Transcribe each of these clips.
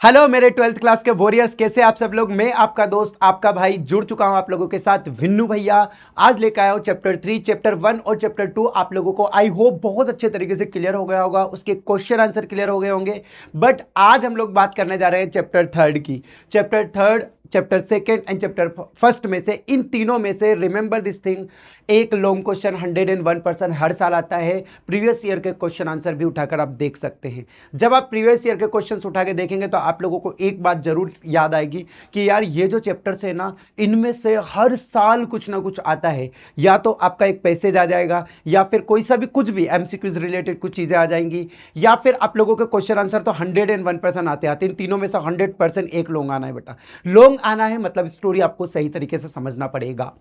Hello मेरे 12th class के warriors, कैसे आप सब लोग। मैं आपका दोस्त आपका भाई जुड़ चुका हूं आप लोगों के साथ, विन्नू भैया। आज लेकर आया हूं चैप्टर 3, चैप्टर 1 और चैप्टर 2 आप लोगों को आई होप बहुत अच्छे तरीके से क्लियर हो गया होगा, उसके क्वेश्चन आंसर क्लियर हो गए होंगे। बट आज हम लोग बात करने जा रहे हैं चैप्टर 3 की। चैप्टर 3, चैप्टर 2 एंड चैप्टर 1 में से, इन तीनों में से रिमेंबर दिस थिंग, एक लॉन्ग क्वेश्चन 101% हर साल आता है। प्रीवियस ईयर के क्वेश्चन आंसर भी उठाकर आप देख सकते हैं। जब आप प्रीवियस ईयर के क्वेश्चंस उठा के देखेंगे तो आप लोगों को एक बात जरूर याद आएगी कि यार ये जो चैप्टर्स है ना, इनमें से हर साल कुछ ना कुछ आता है। या तो आपका एक पैसेज आ जाएगा, या फिर कोई सा भी कुछ भी एमसीक्यूज रिलेटेड कुछ चीजें आ जाएंगी, या फिर आप लोगों के क्वेश्चन आंसर तो 101% आते आते। इन तीनों में से 100% एक लॉन्ग आना है बेटा। लॉन्ग आना है मतलब स्टोरी आपको सही तरीके से समझना पड़ेगा।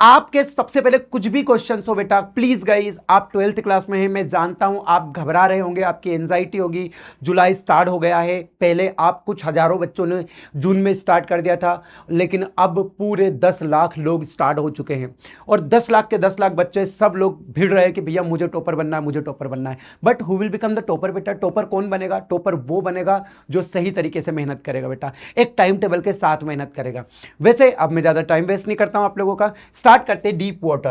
आपके सबसे पहले कुछ भी क्वेश्चन हो बेटा, प्लीज गाइज, आप 12th क्लास में हैं, मैं जानता हूं आप घबरा रहे होंगे, आपकी एंजाइटी होगी। जुलाई स्टार्ट हो गया है, पहले आप कुछ हजारों बच्चों ने जून में स्टार्ट कर दिया था, लेकिन अब पूरे 10 लाख लोग स्टार्ट हो चुके हैं। और 10 लाख के 10 लाख बच्चे सब लोग भिड़ रहे हैं कि भैया मुझे टॉपर बनना है, मुझे टॉपर बनना है। But who will become the topper बेटा? टॉपर कौन बनेगा? टॉपर वो बनेगा जो सही तरीके से मेहनत करेगा बेटा, एक टाइम टेबल के साथ मेहनत करेगा। वैसे अब मैं ज्यादा टाइम वेस्ट नहीं करता हूं आप लोगों का, स्टार्ट करते डीप वाटर।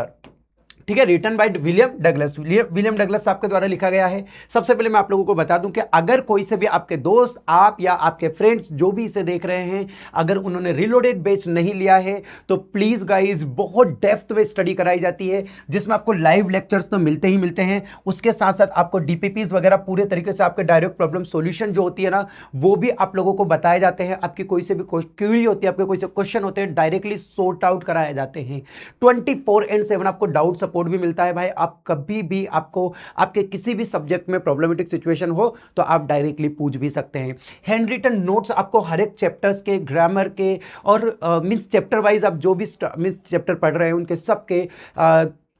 ठीक है, written by William Douglas. William Douglas साहब के द्वारा लिखा गया है। सबसे पहले मैं आप लोगों को बता दूं कि अगर कोई से भी आपके दोस्त, आप या आपके फ्रेंड्स जो भी इसे देख रहे हैं, अगर उन्होंने रिलोडेड बैच नहीं लिया है तो प्लीज गाइस, बहुत डेप्थ में स्टडी कराई जाती है, जिसमें आपको लाइव लेक्चर्स तो मिलते ही मिलते हैं, उसके साथ साथ आपको डीपीपीज वगैरह पूरे तरीके से, आपके डायरेक्ट प्रॉब्लम सॉल्यूशन जो होती है ना, वो भी आप लोगों को बताए जाते हैं। आपकी कोई से भी क्वेरी होती है, आपके कोई से क्वेश्चन होते हैं, डायरेक्टली सॉर्ट आउट कराए जाते हैं। 24/7 आपको डाउट सपोर्ट भी मिलता है भाई। आप कभी भी, आपको आपके किसी भी सब्जेक्ट में प्रॉब्लमेटिक सिचुएशन हो तो आप डायरेक्टली पूछ भी सकते हैं। हैंड रिटन नोट्स आपको हर एक चैप्टर्स के, ग्रामर के, और मींस चैप्टर वाइज आप जो भी मींस चैप्टर पढ़ रहे हैं उनके सबके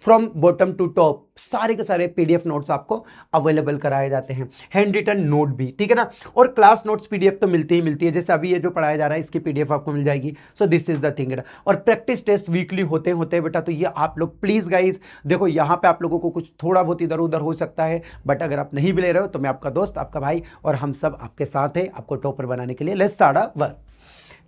फ्रॉम बॉटम टू टॉप सारे के सारे पीडीएफ नोट्स आपको अवेलेबल कराए जाते हैं। हैंड रिटन नोट भी, ठीक है ना। और क्लास नोट्स पीडीएफ तो मिलती ही मिलती है, जैसे अभी ये जो पढ़ाया जा रहा है इसकी पीडीएफ आपको मिल जाएगी। So this is the thing. और प्रैक्टिस टेस्ट वीकली होते होते बेटा, तो ये आप लोग प्लीज गाइज देखो, यहाँ पे आप लोगों को कुछ थोड़ा बहुत इधर उधर हो सकता है, बट अगर आप नहीं भी ले रहे हो तो मैं आपका दोस्त, आपका भाई, और हम सब आपके साथ हैं आपको टॉपर बनाने के लिए। Let's start a work.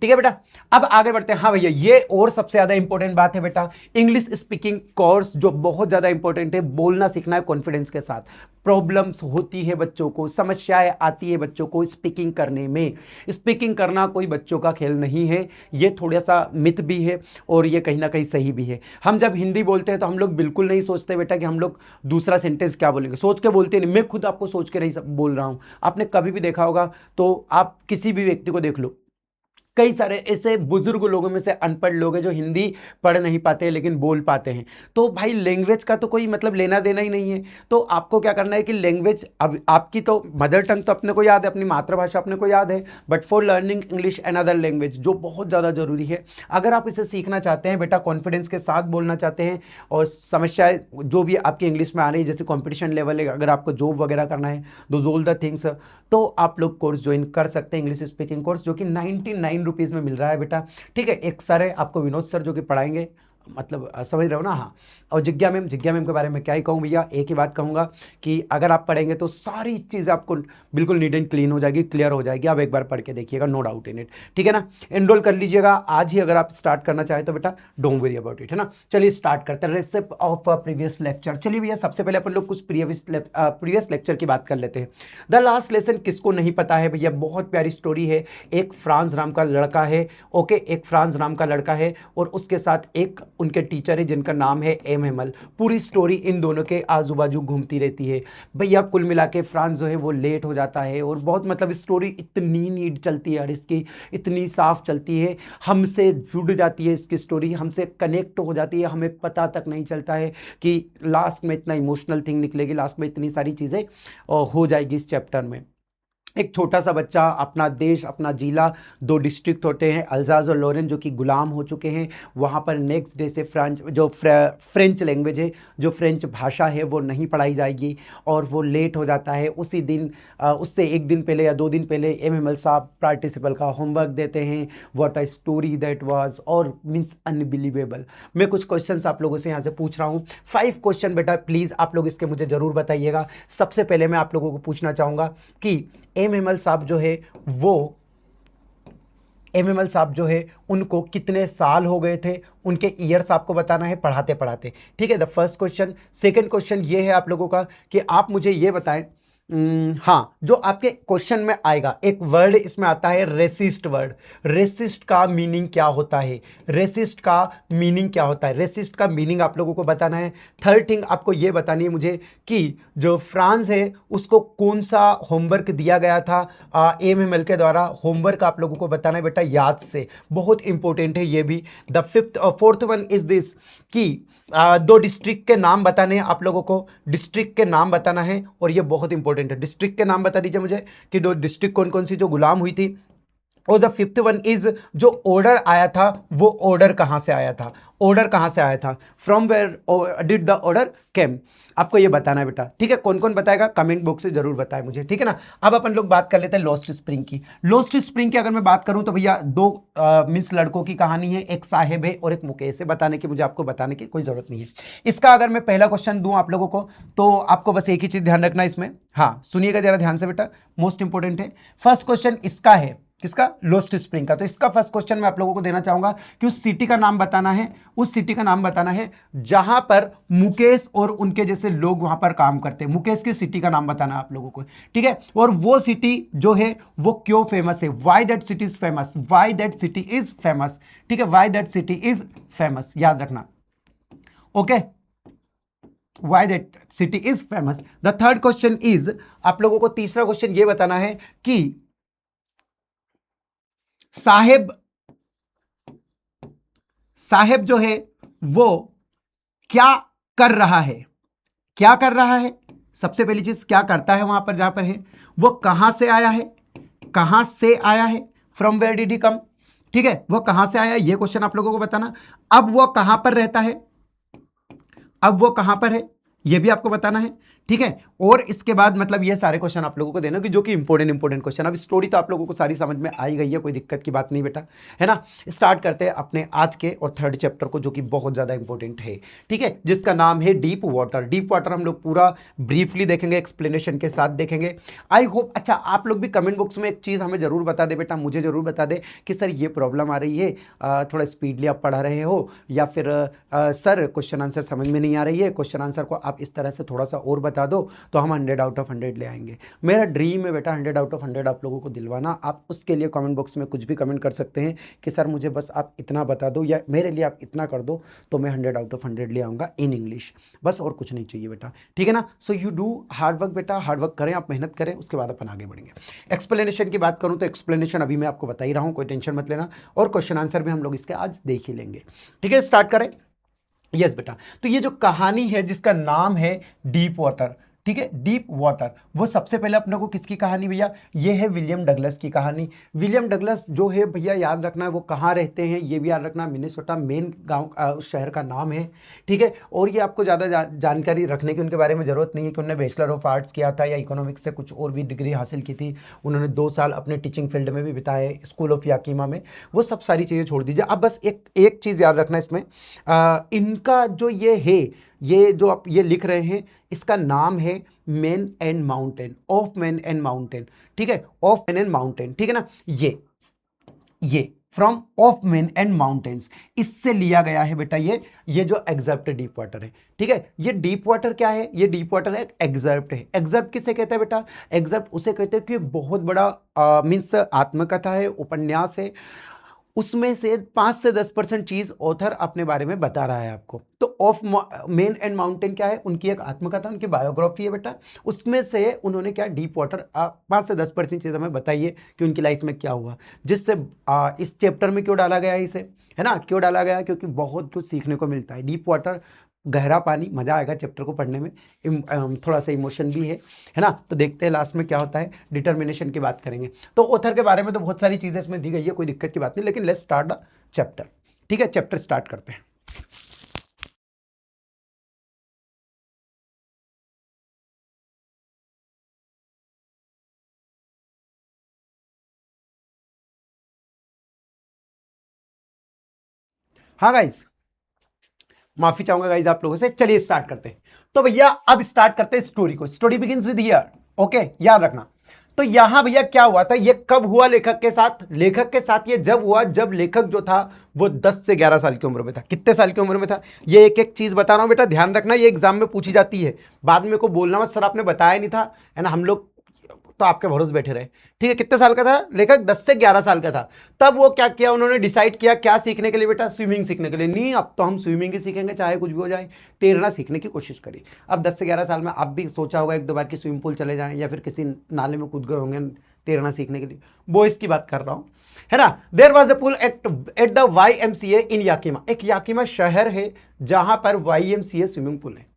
ठीक है बेटा, अब आगे बढ़ते हैं। हाँ भैया, ये और सबसे ज्यादा इंपॉर्टेंट बात है बेटा, इंग्लिश स्पीकिंग कोर्स जो बहुत ज्यादा इंपॉर्टेंट है। बोलना सीखना है कॉन्फिडेंस के साथ। प्रॉब्लम्स होती है बच्चों को, समस्याएं आती है बच्चों को स्पीकिंग करने में। स्पीकिंग करना कोई बच्चों का खेल नहीं है, ये थोड़ा सा मिथ भी है और ये कहीं ना कहीं सही भी है। हम जब हिंदी बोलते हैं तो हम लोग बिल्कुल नहीं सोचते बेटा कि हम लोग दूसरा सेंटेंस क्या बोलेंगे, सोच के बोलते नहीं। मैं खुद आपको सोच के नहीं बोल रहा हूं, आपने कभी भी देखा होगा तो आप किसी भी व्यक्ति को देख लो, कई सारे ऐसे बुजुर्ग लोगों में से अनपढ़ लोग हैं जो हिंदी पढ़ नहीं पाते हैं लेकिन बोल पाते हैं। तो भाई लैंग्वेज का तो कोई मतलब लेना देना ही नहीं है। तो आपको क्या करना है कि लैंग्वेज, अब आपकी तो मदर टंग तो अपने को याद है, अपनी मातृभाषा अपने को याद है, but for learning English and other language जो बहुत ज़्यादा जरूरी है, अगर आप इसे सीखना चाहते हैं बेटा, कॉन्फिडेंस के साथ बोलना चाहते हैं, और समस्याएं जो भी आपकी इंग्लिश में आ रही है, जैसे कॉम्पिटिशन लेवल है, अगर आपको जॉब वगैरह करना है, दोज ऑल द थिंग्स, तो आप लोग कोर्स ज्वाइन कर सकते हैं, इंग्लिश स्पीकिंग कोर्स, जो कि 99 रुपीज़ में मिल रहा है बेटा। ठीक है, एक सर है आपको, विनोद सर, जो कि पढ़ाएंगे, मतलब समझ रहे हो ना। हाँ, और जिज्ञा मैम के बारे में क्या ही कहूँ भैया, एक ही बात कहूँगा कि अगर आप पढ़ेंगे तो सारी चीज़ें आपको बिल्कुल नीट एंड क्लीन हो जाएगी, क्लियर हो जाएगी। आप एक बार पढ़ के देखिएगा, नो डाउट इन इट। ठीक है ना, एनरोल कर लीजिएगा आज ही अगर आप स्टार्ट करना चाहें तो बेटा, डोंट वरी अबाउट इट, है ना। चलिए स्टार्ट करते हैं रेसिप ऑफ प्रीवियस लेक्चर। चलिए भैया, सबसे पहले अपन लोग कुछ प्रीवियस लेक्चर की बात कर लेते हैं। द लास्ट लेसन किसको नहीं पता है भैया, बहुत प्यारी स्टोरी है। एक फ्रांस नाम का लड़का है, ओके, एक फ्रांस नाम का लड़का है और उसके साथ एक उनके टीचर है जिनका नाम है एम हेमल। पूरी स्टोरी इन दोनों के आजू बाजू घूमती रहती है भैया। कुल मिला के फ्रांस जो है वो लेट हो जाता है, और बहुत मतलब स्टोरी इतनी नीट चलती है और इसकी इतनी साफ चलती है, हमसे जुड़ जाती है इसकी स्टोरी, हमसे कनेक्ट हो जाती है, हमें पता तक नहीं चलता है कि लास्ट में इतना इमोशनल थिंग निकलेगी, लास्ट में इतनी सारी चीज़ें हो जाएगी इस चैप्टर में। एक छोटा सा बच्चा, अपना देश, अपना जिला, दो डिस्ट्रिक्ट होते हैं, अल्जाज और लोरेन, जो कि गुलाम हो चुके हैं। वहाँ पर नेक्स्ट डे से फ्रेंच लैंग्वेज है, जो फ्रेंच भाषा है, वो नहीं पढ़ाई जाएगी, और वो लेट हो जाता है। उसी दिन उससे एक दिन पहले या 2 दिन पहले एम एम एल साहब पार्टिसिपल का होमवर्क देते हैं। What a story that was, और मीन्स अनबिलीवेबल। मैं कुछ क्वेश्चंस आप लोगों से यहाँ से पूछ रहा हूँ, 5 क्वेश्चन बेटा, प्लीज़ आप लोग इसके मुझे ज़रूर बताइएगा। सबसे पहले मैं आप लोगों को पूछना चाहूँगा कि एम हेमल साहब जो है वो एमएमएल साहब जो है उनको कितने साल हो गए थे, उनके ईयर्स आपको बताना है पढ़ाते पढ़ाते। ठीक है, the first question. Second question ये है आप लोगों का कि आप मुझे ये बताएं, हाँ, जो आपके क्वेश्चन में आएगा एक वर्ड इसमें आता है रेसिस्ट वर्ड। रेसिस्ट का मीनिंग क्या होता है, रेसिस्ट का मीनिंग क्या होता है, रेसिस्ट का मीनिंग आप लोगों को बताना है। थर्ड थिंग आपको ये बतानी है मुझे कि जो फ्रांस है उसको कौन सा होमवर्क दिया गया था एमएमएल के द्वारा। होमवर्क आप लोगों को बताना है बेटा याद से, बहुत इंपॉर्टेंट है ये भी। The fifth fourth one is this कि दो डिस्ट्रिक्ट के नाम बताने हैं आप लोगों को, डिस्ट्रिक्ट के नाम बताना है और ये बहुत इंपॉर्टेंट है। डिस्ट्रिक्ट के नाम बता दीजिए मुझे कि दो डिस्ट्रिक्ट कौन कौन सी जो गुलाम हुई थी। और द फिफ्थ वन इज जो ऑर्डर आया था वो ऑर्डर कहां से आया था, ऑर्डर कहां से आया था, from where did the order came, आपको ये बताना है बेटा। ठीक है, कौन कौन बताएगा कमेंट बॉक्स से जरूर बताए मुझे, ठीक है ना। अब अपन लोग बात कर लेते हैं लॉस्ट स्प्रिंग की। लॉस्ट स्प्रिंग की अगर मैं बात करूं तो भैया दो मीन्स लड़कों की कहानी है, एक साहेब है और एक मुकेश है। बताने की मुझे आपको बताने की कोई जरूरत नहीं है। इसका अगर मैं पहला क्वेश्चन दूं आप लोगों को तो आपको बस एक ही चीज ध्यान रखना इसमें, हाँ सुनिएगा जरा ध्यान से बेटा, मोस्ट इंपॉर्टेंट है। फर्स्ट क्वेश्चन इसका है, किसका, लोस्ट स्प्रिंग का। तो इसका फर्स्ट क्वेश्चन मैं आप लोगों को देना चाहूंगा कि उस सिटी का नाम बताना है, उस सिटी का नाम बताना है जहां पर मुकेश और उनके जैसे लोग वहां पर काम करते हैं। मुकेश की सिटी का नाम बताना है आप लोगों को, ठीक है। और वो सिटी जो है वो क्यों फेमस है, why that city is famous, why that city is famous, ठीक है, why that city is famous, याद रखना, okay, why that city is famous. The third question is, आप लोगों को तीसरा क्वेश्चन ये बताना है कि साहेब, साहेब जो है वो क्या कर रहा है, क्या कर रहा है, सबसे पहली चीज क्या करता है वहां पर जहां पर है, वो कहां से आया है, कहां से आया है, फ्रॉम वेयर डिड ही कम, ठीक है, वो कहां से आया है ये क्वेश्चन आप लोगों को बताना। अब वो कहां पर रहता है, अब वो कहां पर है ये भी आपको बताना है, ठीक है। और इसके बाद मतलब ये सारे क्वेश्चन आप लोगों को देना कि जो कि इंपॉर्टेंट क्वेश्चन। अब स्टोरी तो आप लोगों को सारी समझ में आई गई है, कोई दिक्कत की बात नहीं बेटा, है ना। स्टार्ट करते हैं अपने आज के और थर्ड चैप्टर को जो कि बहुत ज्यादा इंपॉर्टेंट है, ठीक है, जिसका नाम है डीप वाटर। डीप वाटर हम लोग पूरा ब्रीफली देखेंगे, एक्सप्लेनेशन के साथ देखेंगे। आई होप, अच्छा आप लोग भी कमेंट बॉक्स में एक चीज हमें जरूर बता दे बेटा, मुझे जरूर बता दे कि सर ये प्रॉब्लम आ रही है, थोड़ा स्पीडली आप पढ़ा रहे हो, या फिर सर क्वेश्चन आंसर समझ में नहीं आ रही है, क्वेश्चन आंसर को आप इस तरह से थोड़ा सा और बता दो तो हम 100 आउट ऑफ 100 ले आएंगे। मेरा ड्रीम है बेटा 100 आउट ऑफ 100 आप लोगों को दिलवाना। आप उसके लिए कमेंट बॉक्स में कुछ भी कमेंट कर सकते हैं कि सर मुझे बस आप इतना बता दो या मेरे लिए आप इतना कर दो तो मैं 100 आउट ऑफ 100 ले आऊँगा इन इंग्लिश, बस और कुछ नहीं चाहिए बेटा, ठीक है ना। So you do hard work बेटा, हार्ड वर्क करें, आप मेहनत करें, उसके बाद अपन आगे बढ़ेंगे। एक्सप्लेनेशन की बात करूँ तो एक्सप्लेनेशन अभी मैं आपको बता ही रहा हूँ, कोई टेंशन मत लेना, और क्वेश्चन आंसर भी हम लोग इसके आज देख ही लेंगे, ठीक है। स्टार्ट करें, यस बेटा। तो ये जो कहानी है जिसका नाम है डीप वाटर, ठीक है, डीप वाटर, वो सबसे पहले अपने को किसकी कहानी भैया, ये है विलियम डगलस की कहानी। विलियम डगलस जो है भैया याद रखना है वो कहाँ रहते हैं, ये भी याद रखना, मिनेसोटा मेन गांव उस शहर का नाम है, ठीक है। और ये आपको ज़्यादा जानकारी रखने की उनके बारे में ज़रूरत नहीं है कि उन्होंने बैचलर ऑफ आर्ट्स किया था या इकोनॉमिक्स से कुछ और भी डिग्री हासिल की थी। उन्होंने 2 साल अपने टीचिंग फील्ड में भी बिताए स्कूल ऑफ याकीमा में, वो सब सारी चीज़ें छोड़ दीजिए। अब बस एक एक चीज़ याद रखना इसमें, इनका जो ये है, ये जो आप ये लिख रहे हैं इसका नाम है man and mountain, of man and mountain, ठीक है, ऑफ मैन एंड माउंटेन, ठीक है ना। ये from of man and mountains, इससे लिया गया है बेटा ये जो एग्जर्प्ट डीप वाटर है, ठीक है। ये डीप वाटर क्या है, ये डीप वाटर एक एग्जर्प्ट है। एग्जर्प्ट किसे कहते हैं बेटा, एग्जर्प्ट उसे कहते हैं कि बहुत बड़ा मीन्स आत्मकथा है, उपन्यास है, उसमें से 5 से 10% चीज ऑथर अपने बारे में बता रहा है आपको। तो ऑफ मेन एंड माउंटेन क्या है, उनकी एक आत्मकथा, उनकी बायोग्राफी है बेटा, उसमें से उन्होंने क्या डीप वाटर 5 से 10% चीज हमें बताइए कि उनकी लाइफ में क्या हुआ, जिससे इस चैप्टर में क्यों डाला गया है इसे, है ना, क्यों डाला गया, क्योंकि बहुत कुछ सीखने को मिलता है। डीप वाटर, गहरा पानी, मजा आएगा चैप्टर को पढ़ने में, थोड़ा सा इमोशन भी है ना। तो देखते हैं लास्ट में क्या होता है, डिटर्मिनेशन की बात करेंगे। तो ऑथर के बारे में तो बहुत सारी चीजें इसमें दी गई है, कोई दिक्कत की बात नहीं, लेकिन लेट्स स्टार्ट द चैप्टर, ठीक है, चैप्टर स्टार्ट करते हैं। हाँ गाइज, माफी चाहूंगा गाइज आप लोगों से, चलिए स्टार्ट करते हैं। तो भैया अब स्टार्ट करते हैं स्टोरी को, story begins with here, okay, याद रखना। तो यहां भैया क्या हुआ था, ये कब हुआ लेखक के साथ? लेखक के साथ ये जब हुआ जब लेखक जो था वो 10 से 11 साल की उम्र में था। कितने साल की उम्र में था? ये एक एक चीज बता रहा हूं बेटा, ध्यान रखना, ये एग्जाम में पूछी जाती है। बाद में को बोलना मत सर आपने बताया नहीं था, है ना, हम लोग तो आपके भरोसे बैठे रहे। ठीक है, कितने साल का था लेखक? 10 से 11 साल का था। तब वो क्या किया, उन्होंने डिसाइड किया क्या सीखने के लिए बेटा? स्विमिंग सीखने के लिए। नहीं, अब तो हम स्विमिंग ही सीखेंगे चाहे कुछ भी हो जाए। तैरना सीखने की कोशिश करी। अब 10 से 11 साल में आप भी सोचा होगा एक दो बार कि स्विमिंग पूल चले जाएं या फिर किसी नाले में कूद गए होंगे तैरना सीखने के लिए। बॉयज की बात कर रहा हूं, है ना। There was a pool at the YMCA in Yakima. एक याकीमा शहर है जहां पर YMCA स्विमिंग पूल है।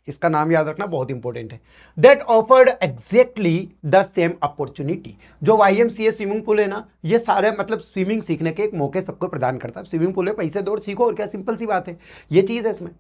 इसका नाम याद रखना, बहुत इंपॉर्टेंट है। That offered exactly the same opportunity. जो YMCA स्विमिंग पूल है ना, ये सारे मतलब स्विमिंग सीखने के एक मौके सबको प्रदान करता है। स्विमिंग पूल है, पैसे दो और सीखो, और क्या, सिंपल सी बात है। ये चीज है इसमें।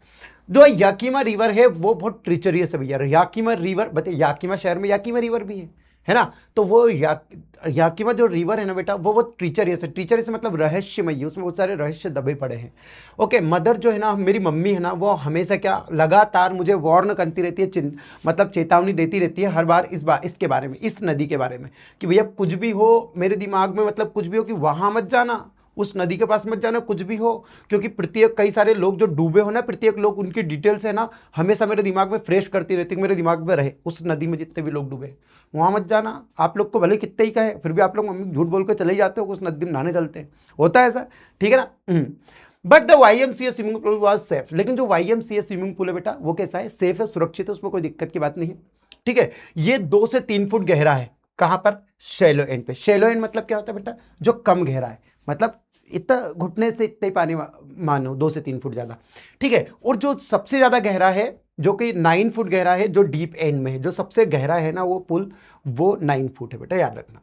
जो याकीमा रिवर है वो बहुत ट्रिचरियस है भैया। याकीमा रिवर बताइए, याकीमा शहर में याकीमा रिवर भी है ना। तो वो याकीमा जो रिवर है ना बेटा, वो बहुत ट्रीचरियस है। ट्रीचरियस मतलब रहस्यमयी, उसमें बहुत सारे रहस्य दबे पड़े हैं। ओके, मदर जो है ना, मेरी मम्मी है ना, वो हमेशा क्या लगातार मुझे वार्न करती रहती है, मतलब चेतावनी देती रहती है हर बार इसके बारे में, इस नदी के बारे में, कि भैया कुछ भी हो मेरे दिमाग में, मतलब कुछ भी हो कि वहां मत जाना, उस नदी के पास मत जाना, कुछ भी हो। क्योंकि प्रत्येक कई सारे लोग जो डूबे हो ना, प्रत्येक लोग उनकी डिटेल्स है ना हमेशा मेरे दिमाग में फ्रेश करती रहती है, मेरे दिमाग में रहे उस नदी में जितने भी लोग डूबे, वहां मत जाना। आप लोग को भले कितने ही कहे, फिर भी आप लोग मम्मी झूठ बोल के चले ही जाते हो, उस नदी में नहाने चलते हैं, होता है ऐसा, ठीक है ना। But the YMCA swimming pool was safe. लेकिन जो YMCA स्विमिंग पूल है बेटा, वो कैसा है? सेफ है, सुरक्षित है, उसमें कोई दिक्कत की बात नहीं है। ठीक है, ये 2 से 3 फुट गहरा है। कहां पर? शैलो एंड पे। शैलो एंड मतलब क्या होता है बेटा? जो कम गहरा है, मतलब इतना घुटने से इतने ही पानी मानो, 2 से 3 फुट ज्यादा। ठीक है, और जो सबसे ज्यादा गहरा है, जो कि 9 फुट गहरा है, जो डीप एंड में है, जो सबसे गहरा है ना वो पुल, वो 9 फुट है बेटा, याद रखना।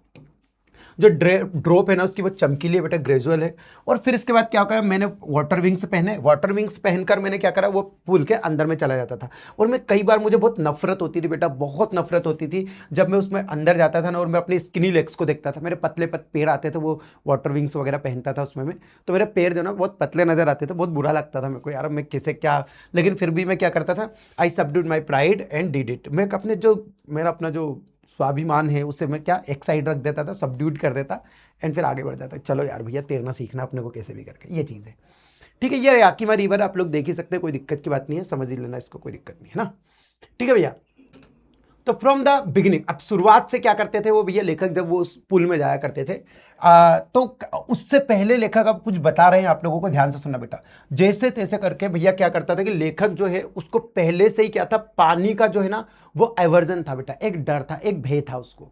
जो ड्रॉप है ना उसकी वो चमकीली है बेटा, ग्रेजुअल है। और फिर इसके बाद क्या करा, मैंने वाटर विंग्स पहने। वाटर विंग्स पहनकर मैंने क्या करा, वो पूल के अंदर में चला जाता था। और मैं कई बार, मुझे बहुत नफरत होती थी बेटा, बहुत नफरत होती थी जब मैं उसमें अंदर जाता था ना, और मैं अपने स्किनी लेग्स को देखता था। मेरे पतले पैर आते थे, वो वाटर विंग्स वगैरह पहनता था उसमें मैं, तो मेरे पैर जो ना बहुत पतले नजर आते थे, बहुत बुरा लगता था मेरे को, यार मैं किसे क्या। लेकिन फिर भी मैं क्या करता था, I subdued my pride and did it. मैं अपने जो मेरा अपना जो स्वाभिमान है उसे मैं क्या एक साइड रख देता था, सबड्यूट कर देता, एंड फिर आगे बढ़ जाता। चलो यार भैया, तैरना सीखना अपने को कैसे भी करके, ये चीज़ है। ठीक है, ये याकीमा रिवर आप लोग देख ही सकते हैं, कोई दिक्कत की बात नहीं है, समझ ही लेना, इसको कोई दिक्कत नहीं है ना। ठीक है भैया, तो फ्रॉम द बिगिनिंग, अब शुरुआत से क्या करते थे वो भैया लेखक, जब वो उस पुल में जाया करते थे, तो उससे पहले लेखक अब कुछ बता रहे हैं आप लोगों को, ध्यान से सुनना बेटा। जैसे तैसे करके भैया क्या करता था कि लेखक जो है उसको पहले से ही क्या था, पानी का जो है ना वो एवर्जन था बेटा, एक डर था, एक भय था उसको,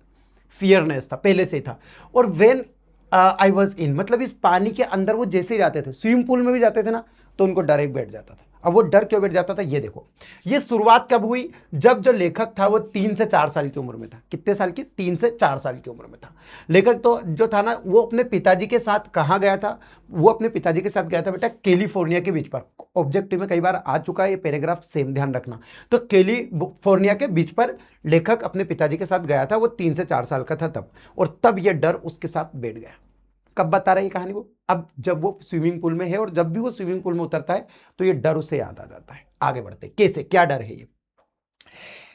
फियरनेस था, पहले से ही था। और वेन आई वॉज इन, मतलब इस पानी के अंदर वो जैसे ही जाते थे, स्विमिंग पूल में भी जाते थे ना, तो उनको डर एक बैठ जाता था। अब वो डर क्यों बैठ जाता था, ये देखो। ये शुरुआत कब हुई, जब जो लेखक था वो 3 से 4 साल की उम्र में था। कितने साल की? 3 से 4 साल की उम्र में था लेखक। तो जो था ना, वो अपने पिताजी के साथ कहाँ गया था, वो अपने पिताजी के साथ गया था बेटा कैलिफोर्निया के बीच पर। ऑब्जेक्टिव में कई बार आ चुका है ये पैराग्राफ, सेम ध्यान रखना। तो कैलिफोर्निया के बीच पर लेखक अपने पिताजी के साथ गया था, वो 3 से 4 साल का था तब, और तब ये डर उसके साथ बैठ गया। कब बता रहा है ये कहानी वो? अब जब वो स्विमिंग पूल में है, और जब भी वो स्विमिंग पूल में उतरता है तो ये डर उसे याद आ जाता है। आगे बढ़ते, कैसे, क्या डर है ये?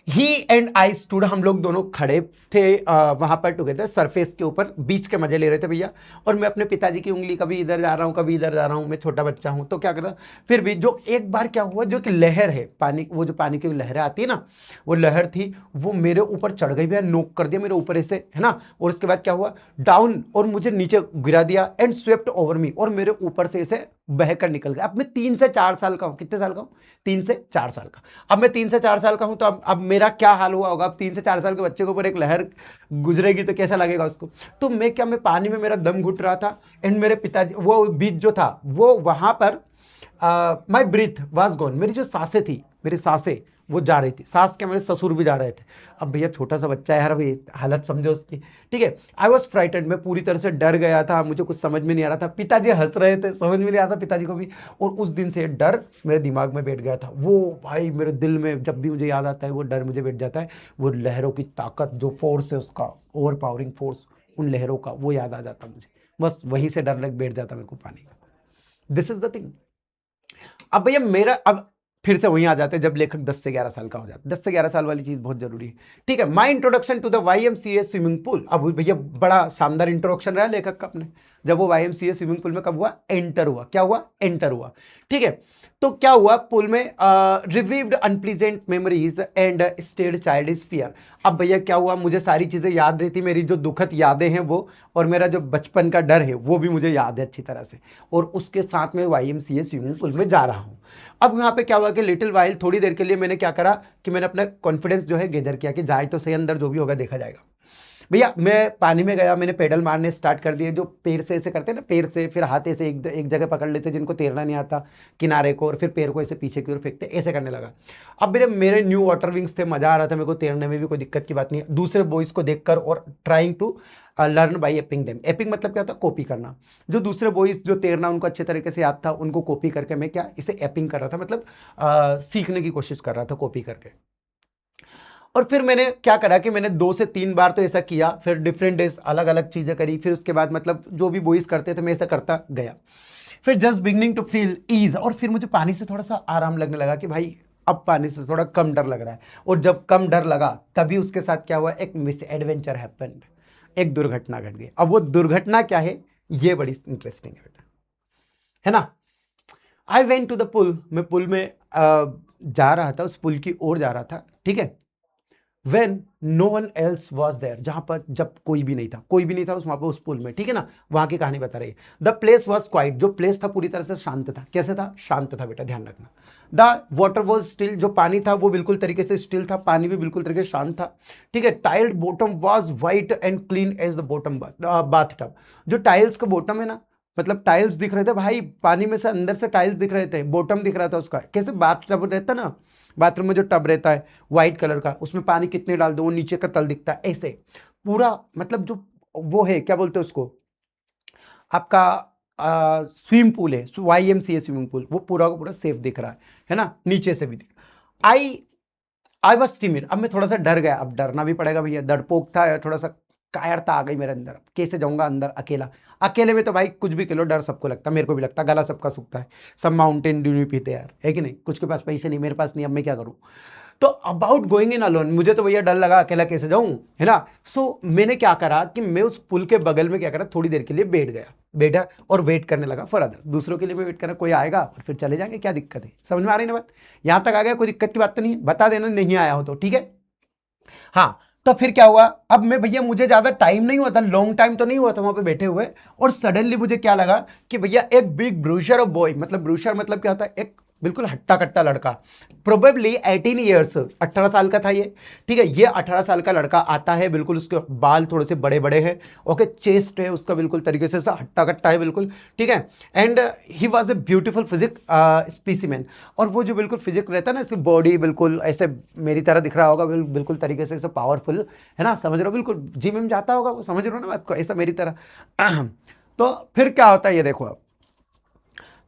ही एंड आई स्टूड, हम लोग दोनों खड़े थे वहां पर टुगेदर, सरफेस के ऊपर, बीच के मजे ले रहे थे भैया। और मैं अपने पिताजी की उंगली, कभी इधर जा रहा हूँ कभी इधर जा रहा हूँ, मैं छोटा बच्चा हूँ तो क्या कर रहा। फिर भी जो एक बार क्या हुआ, जो कि लहर है पानी, वो जो पानी की लहरें आती है ना, वो लहर थी, वो मेरे ऊपर चढ़ गई भैया, नोक कर दिया मेरे ऊपर ऐसे, है ना। और उसके बाद क्या हुआ, डाउन, और मुझे नीचे गिरा दिया, एंड स्वेप्ट ओवर मी, और मेरे ऊपर से ऐसे बहकर निकल गया। अब मैं 3 से 4 साल का हूँ, कितने साल का हूँ? 3 से 4 साल का। अब मैं 3 से 4 साल का हूं, तो अब मेरा क्या हाल हुआ होगा। अब 3 से 4 साल के बच्चे के ऊपर एक लहर गुजरेगी तो कैसा लगेगा उसको। तो मैं पानी में मेरा दम घुट रहा था, एंड मेरे पिताजी, वो बीच जो था वो वहां पर, माई ब्रीथ वाज गॉन, मेरी जो सांसें थी, मेरी सांसें वो जा रही थी। सांस क्या, मेरे ससुर भी जा रहे थे। अब भैया छोटा सा बच्चा है यार, अभी हालत समझो उसकी। ठीक है, आई वॉज फ्राइटेड, मैं पूरी तरह से डर गया था, मुझे कुछ समझ में नहीं आ रहा था। पिताजी हंस रहे थे, समझ में नहीं आता पिताजी को भी। और उस दिन से डर मेरे दिमाग में बैठ गया था। वो भाई मेरे दिल में जब भी मुझे याद आता है वो डर मुझे बैठ जाता है। वो लहरों की ताकत, जो फोर्स है उसका, ओवर पावरिंग फोर्स उन लहरों का, वो याद आ जाता मुझे। बस वहीं से डर लग बैठ जाता मेरे को पानी का। This is the thing. अब भैया मेरा, अब फिर से वहीं आ जाते हैं जब लेखक 10 से 11 साल का हो जाता है। 10 से 11 साल वाली चीज बहुत जरूरी है। ठीक है, my introduction to the YMCA swimming pool. अब भैया बड़ा शानदार इंट्रोडक्शन रहा लेखक का अपने, जब वो YMCA स्विमिंग पूल में कब हुआ, एंटर हुआ। क्या हुआ, एंटर हुआ। ठीक है, तो क्या हुआ पूल में, revived unpleasant memories and stayed childish fear. अब भैया क्या हुआ, मुझे सारी चीजें याद रही थी, मेरी जो दुखद यादें हैं वो, और मेरा जो बचपन का डर है वो भी मुझे याद है अच्छी तरह से, और उसके साथ में YMCA स्विमिंग पूल में जा रहा हूं। अब यहाँ पे क्या हुआ कि लिटिल वाइल, थोड़ी देर के लिए मैंने क्या करा कि मैंने अपना कॉन्फिडेंस जो है गैदर किया कि जाए तो सही अंदर, जो भी होगा देखा जाएगा। भैया मैं पानी में गया, मैंने पेडल मारने स्टार्ट कर दिए, जो पैर से ऐसे करते हैं ना, पैर से फिर हाथ ऐसे एक जगह पकड़ लेते हैं जिनको तैरना नहीं आता, किनारे को, और फिर पैर को ऐसे पीछे की ओर फेंकते, ऐसे करने लगा। अब मेरे मेरे न्यू वाटर विंग्स थे, मजा आ रहा था मेरे को तैरने में भी, कोई दिक्कत की बात नहीं है दूसरे बॉयज को देखकर, और trying to learn by aping them. Aping मतलब क्या होता है, कॉपी करना। जो दूसरे बॉयज जो तैरना उनको अच्छे तरीके से याद था, उनको कॉपी करके मैं क्या इसे एपिंग कर रहा था, मतलब सीखने की कोशिश कर रहा था कॉपी करके। और फिर मैंने क्या करा कि मैंने 2 से 3 बार तो ऐसा किया, फिर डिफरेंट डेज अलग अलग चीजें करी, फिर उसके बाद मतलब जो भी बॉयज करते थे मैं ऐसा करता गया। फिर just beginning to feel ease, और फिर मुझे पानी से थोड़ा सा आराम लगने लगा कि भाई अब पानी से थोड़ा कम डर लग रहा है। और जब कम डर लगा तभी उसके साथ क्या हुआ, एक मिस एडवेंचर हैपेंड, एक दुर्घटना घट गई। अब वो दुर्घटना क्या है, ये बड़ी इंटरेस्टिंग है बेटा, है ना। I went to the pool, मैं पुल में जा रहा था, उस पुल की ओर जा रहा था। ठीक है, When no one else was there, जहां पर जब कोई भी नहीं था, कोई भी नहीं था वहां पर उस पुल में। ठीक है ना, वहां की कहानी बता रही है। द प्लेस वॉज क्वाइट, जो प्लेस था पूरी तरह से शांत था। कैसे था, शांत था बेटा, ध्यान रखना। द वाटर वॉज स्टिल, जो पानी था वो बिल्कुल तरीके से स्टिल था, पानी भी बिल्कुल तरीके से शांत था। ठीक है, tiled bottom was white and clean as the bottom bathtub. जो टाइल्स का बॉटम है ना, मतलब टाइल्स दिख रहे थे भाई, पानी में से अंदर से टाइल्स दिख रहे थे, बॉटम दिख रहा था उसका। कैसे बाथ टब रहता ना, बाथरूम में जो टब रहता है व्हाइट कलर का, उसमें पानी कितने डाल दो वो नीचे का तल दिखता है ऐसे पूरा, मतलब जो वो है क्या बोलते हैं उसको, आपका स्विमिंग पूल है, YMCA स्विमिंग पूल, वो पूरा का पूरा सेफ दिख रहा है ना, नीचे से भी दिख। आई आई वॉज टिमिड, अब मैं थोड़ा सा डर गया, अब डरना भी पड़ेगा भैया, डरपोक था, थोड़ा सा कायरता आ गई मेरे अंदर। कैसे जाऊंगा अंदर अकेला, अकेले में तो भाई कुछ भी किलो डर सबको लगता है, मेरे को भी लगता, गला सबका सूखता है, सब माउंटेन ड्यू नहीं पीते यार, है कि नहीं, कुछ के पास पैसे नहीं, मेरे पास नहीं, अब मैं क्या करूं। तो अबाउट गोइंग इन अलोन, मुझे तो भैया डर लगा, अकेला कैसे जाऊं, है ना। सो मैंने क्या करा कि मैं उस पुल के बगल में क्या करा, थोड़ी देर के लिए बैठ गया, बैठा और वेट करने लगा फॉर अदर, दूसरों के लिए मैं वेट करना, कोई आएगा और फिर चले जाएंगे, क्या दिक्कत है, समझ में आ रही ना बात, यहां तक आ गया, कोई दिक्कत की बात तो नहीं है, बता देना नहीं आया हो तो, ठीक है। हाँ, तो फिर क्या हुआ, अब मैं भैया मुझे ज्यादा टाइम नहीं हुआ था, लॉन्ग टाइम तो नहीं हुआ था वहां पे बैठे हुए, और सडनली मुझे क्या लगा कि भैया एक बिग ब्रूशर ऑफ बॉय, मतलब ब्रूशर मतलब क्या होता है, एक बिल्कुल हट्टा कट्टा लड़का, प्रोबेबली 18 ईयर्स, 18 साल का था ये। ठीक है, ये 18 साल का लड़का आता है, बिल्कुल उसके बाल थोड़े से बड़े बड़े हैं, ओके, चेस्ट है उसका बिल्कुल तरीके से हट्टा कट्टा है बिल्कुल। ठीक है, and he was a beautiful physique specimen, और वो जो बिल्कुल फिजिक रहता है ना, इसकी बॉडी बिल्कुल ऐसे मेरी तरह दिख रहा होगा, बिल्कुल तरीके से पावरफुल, है ना, समझ रहे हो, बिल्कुल जिम में जाता होगा वो, समझ रहे हो ना बात को, ऐसा मेरी तरह। तो फिर क्या होता है ये देखो अब,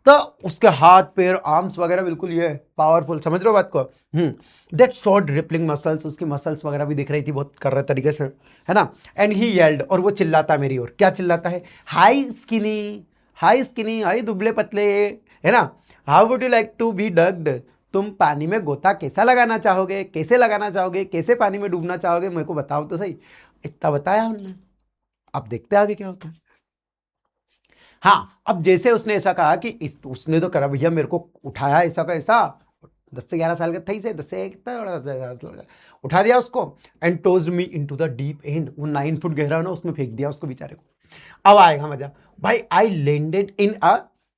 तो उसके हाथ पैर आर्म्स वगैरह बिल्कुल ये पावरफुल, समझ रहे हो बात को। दैट शॉर्ट रिपलिंग मसल्स, उसकी मसल्स वगैरह भी दिख रही थी बहुत कर रहे तरीके से, है ना। एंड ही येल्ड, और वो चिल्लाता मेरी ओर, क्या चिल्लाता है, hi skinny, hi skinny, hi दुबले पतले, है ना, how would you like to be ducked, तुम पानी में गोता कैसा लगाना चाहोगे, कैसे लगाना चाहोगे, कैसे पानी में डूबना चाहोगे, मेरे को बताओ तो सही। इतना बताया उन्होंने, अब देखते आगे क्या होता है। हाँ, अब जैसे उसने ऐसा कहा कि उसने तो करा भैया, मेरे को उठाया ऐसा का ऐसा, 10 से 11 साल का था ही से, 10 से कितना बड़ा उठा दिया उसको, and tossed me into the deep end, वो 9 फुट गहरा ना, उसमें फेंक दिया उसको बेचारे को। अब आएगा मजा भाई, I landed in a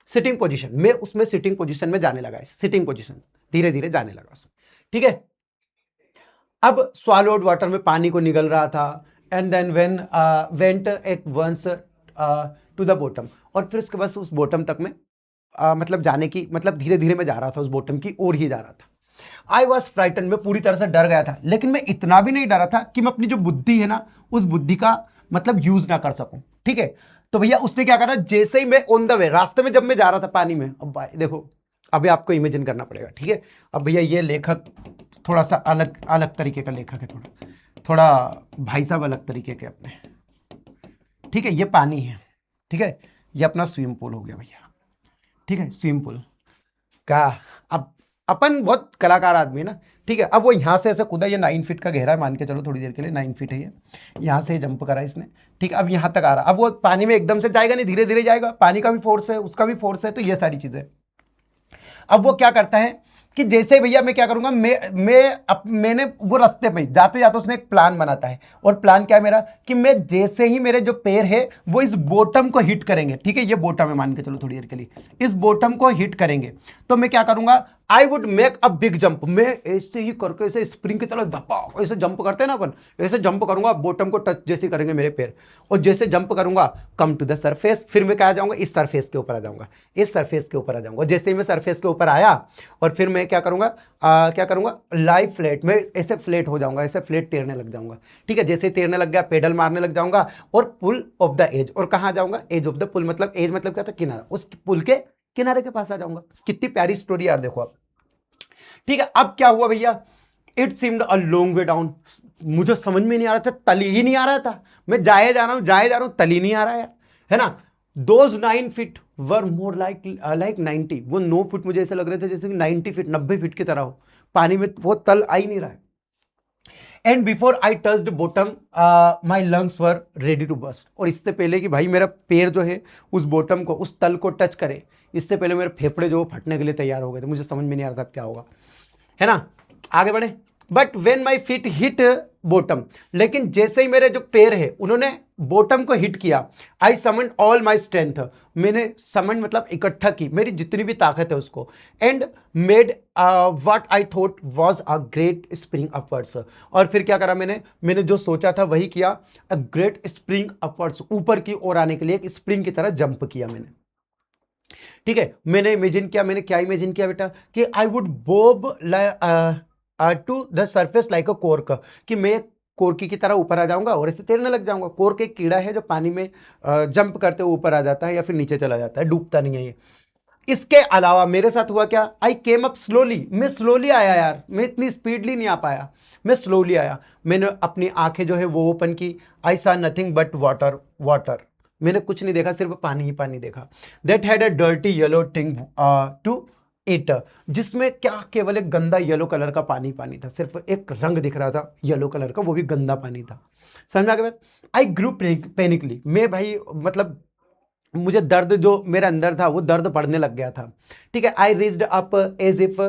sitting position, मैं उसमें सिटिंग पोजीशन में जाने लगा, ऐसे सिटिंग पोजीशन धीरे धीरे जाने लगा उसमें। ठीक है, अब स्वालोड वाटर में पानी को निगल रहा था, and then when went at once to the bottom, और फिर उसके बाद उस बॉटम तक में मतलब जाने की, मतलब धीरे धीरे मैं जा रहा था उस बॉटम की ओर ही जा रहा था। आई वॉज फ्राइटन, मैं पूरी तरह से डर गया था, लेकिन मैं इतना भी नहीं डरा था कि मैं अपनी जो बुद्धि है ना, उस बुद्धि का मतलब यूज ना कर सकूं। ठीक है, तो भैया उसने क्या करा, जैसे ही मैं ऑन द वे, रास्ते में जब मैं जा रहा था पानी में, अब भाई देखो, अभी आपको इमेजिन करना पड़ेगा। ठीक है, अब भैया ये लेखक थोड़ा सा अलग अलग तरीके का लेखक है, थोड़ा थोड़ा भाई साहब अलग तरीके के अपने। ठीक है, ये पानी है, ठीक है, ये अपना स्विमिंग पूल हो गया भैया। ठीक है, स्विमिंग पूल का, अब अपन बहुत कलाकार आदमी है ना, ठीक है। अब वो यहाँ से ऐसे कूदा, ये 9 फीट का गहरा है मान के चलो थोड़ी देर के लिए, 9 फीट है ये, यहाँ से जंप करा इसने, ठीक है। अब यहाँ तक आ रहा, अब वो पानी में एकदम से जाएगा नहीं, धीरे धीरे जाएगा, पानी का भी फोर्स है, उसका भी फोर्स है, तो ये सारी चीजें। अब वो क्या करता है कि जैसे भैया मैं क्या करूंगा, मैंने वो रास्ते पे जाते जाते उसने एक प्लान बनाता है, और प्लान क्या है मेरा कि मैं जैसे ही मेरे जो पैर है वो इस बॉटम को हिट करेंगे, ठीक है, ये बॉटम है मान के चलो थोड़ी देर के लिए, इस बॉटम को हिट करेंगे, तो मैं क्या करूंगा, I would make a big jump. मैं ऐसे ही करके ऐसे स्प्रिंग की तरह धपा ऐसे जंप करते हैं ना अपन, ऐसे जंप करूंगा, बॉटम को टच जैसे करेंगे मेरे पैर, और जैसे जंप करूंगा कम टू द सरफेस, फिर मैं क्या आ जाऊंगा, इस सरफेस के ऊपर आ जाऊंगा, इस सरफेस के ऊपर आ जाऊंगा। जैसे ही मैं सरफेस के ऊपर आया और फिर मैं क्या करूंगा, क्या करूंगा, लाइव फ्लैट में ऐसे फ्लैट हो जाऊंगा, ऐसे फ्लैट तैरने लग जाऊंगा, ठीक है। जैसे तैरने लग गया, पेडल मारने लग जाऊंगा और पुल ऑफ द एज, और कहां जाऊंगा, एज ऑफ द पुल, मतलब एज मतलब क्या था, किनारा, उस पुल के किनारे के पास आ जाऊंगा। कितनी प्यारी स्टोरी यार, देखो आप, ठीक है। अब क्या हुआ भैया, it seemed a long way down, मुझे समझ में नहीं आ रहा था, तली ही नहीं आ रहा था, मैं जाए जा रहा हूं, जाए जा रहा हूं, तली नहीं आ रहा है ना। Those 9 feet were more like 90, वो 9 फुट मुझे ऐसे लग रहे थे जैसे कि 90 फीट, 90 फीट की तरह हो, पानी में वो तल आ ही नहीं रहा है। And before I touched bottom my lungs were ready to burst, और इससे पहले कि भाई मेरा पैर जो है उस बॉटम को, उस तल को टच करे, इससे पहले मेरे फेफड़े जो फटने के लिए तैयार हो गए थे। मुझे समझ में नहीं आ रहा था क्या होगा, है ना। आगे बढ़े, but when my feet hit bottom, लेकिन जैसे ही मेरे जो पैर है उन्होंने बॉटम को हिट किया, आई समन ऑल माई स्ट्रेंथ, मैंने समन मतलब इकट्ठा की मेरी जितनी भी ताकत है उसको, and made what I thought was a great spring upwards, और फिर क्या करा मैंने जो सोचा था वही किया, अ ग्रेट स्प्रिंग अपवर्ड्स, ऊपर की ओर आने के लिए एक स्प्रिंग की तरह जंप किया मैंने, ठीक है। मैंने इमेजिन किया, मैंने क्या इमेजिन किया बेटा, कि I would bob to the surface like a cork, कि मैं कोर्की की तरह ऊपर आ जाऊंगा और ऐसे तैरने लग जाऊंगा। कोर्क एक कीड़ा है जो पानी में जंप करते हुए ऊपर आ जाता है या फिर नीचे चला जाता है, डूबता नहीं है ये। इसके अलावा मेरे साथ हुआ क्या, आई केम अप स्लोली, मैं स्लोली आया यार, मैं इतनी स्पीडली नहीं आ पाया, मैं स्लोली आया। मैंने अपनी आंखें जो है वो ओपन की, आई सा नथिंग बट वाटर, वाटर, मैंने कुछ नहीं देखा, सिर्फ पानी ही पानी देखा। That had a dirty yellow thing to it, जिसमें क्या केवल एक गंदा येलो कलर का पानी पानी था, सिर्फ एक रंग दिख रहा था येलो कलर का, वो भी गंदा पानी था। समझ में आ गया बात। आई ग्रू पैनिकली, मैं भाई मतलब मुझे दर्द जो मेरे अंदर था वो दर्द बढ़ने लग गया था, ठीक है। I reached up as if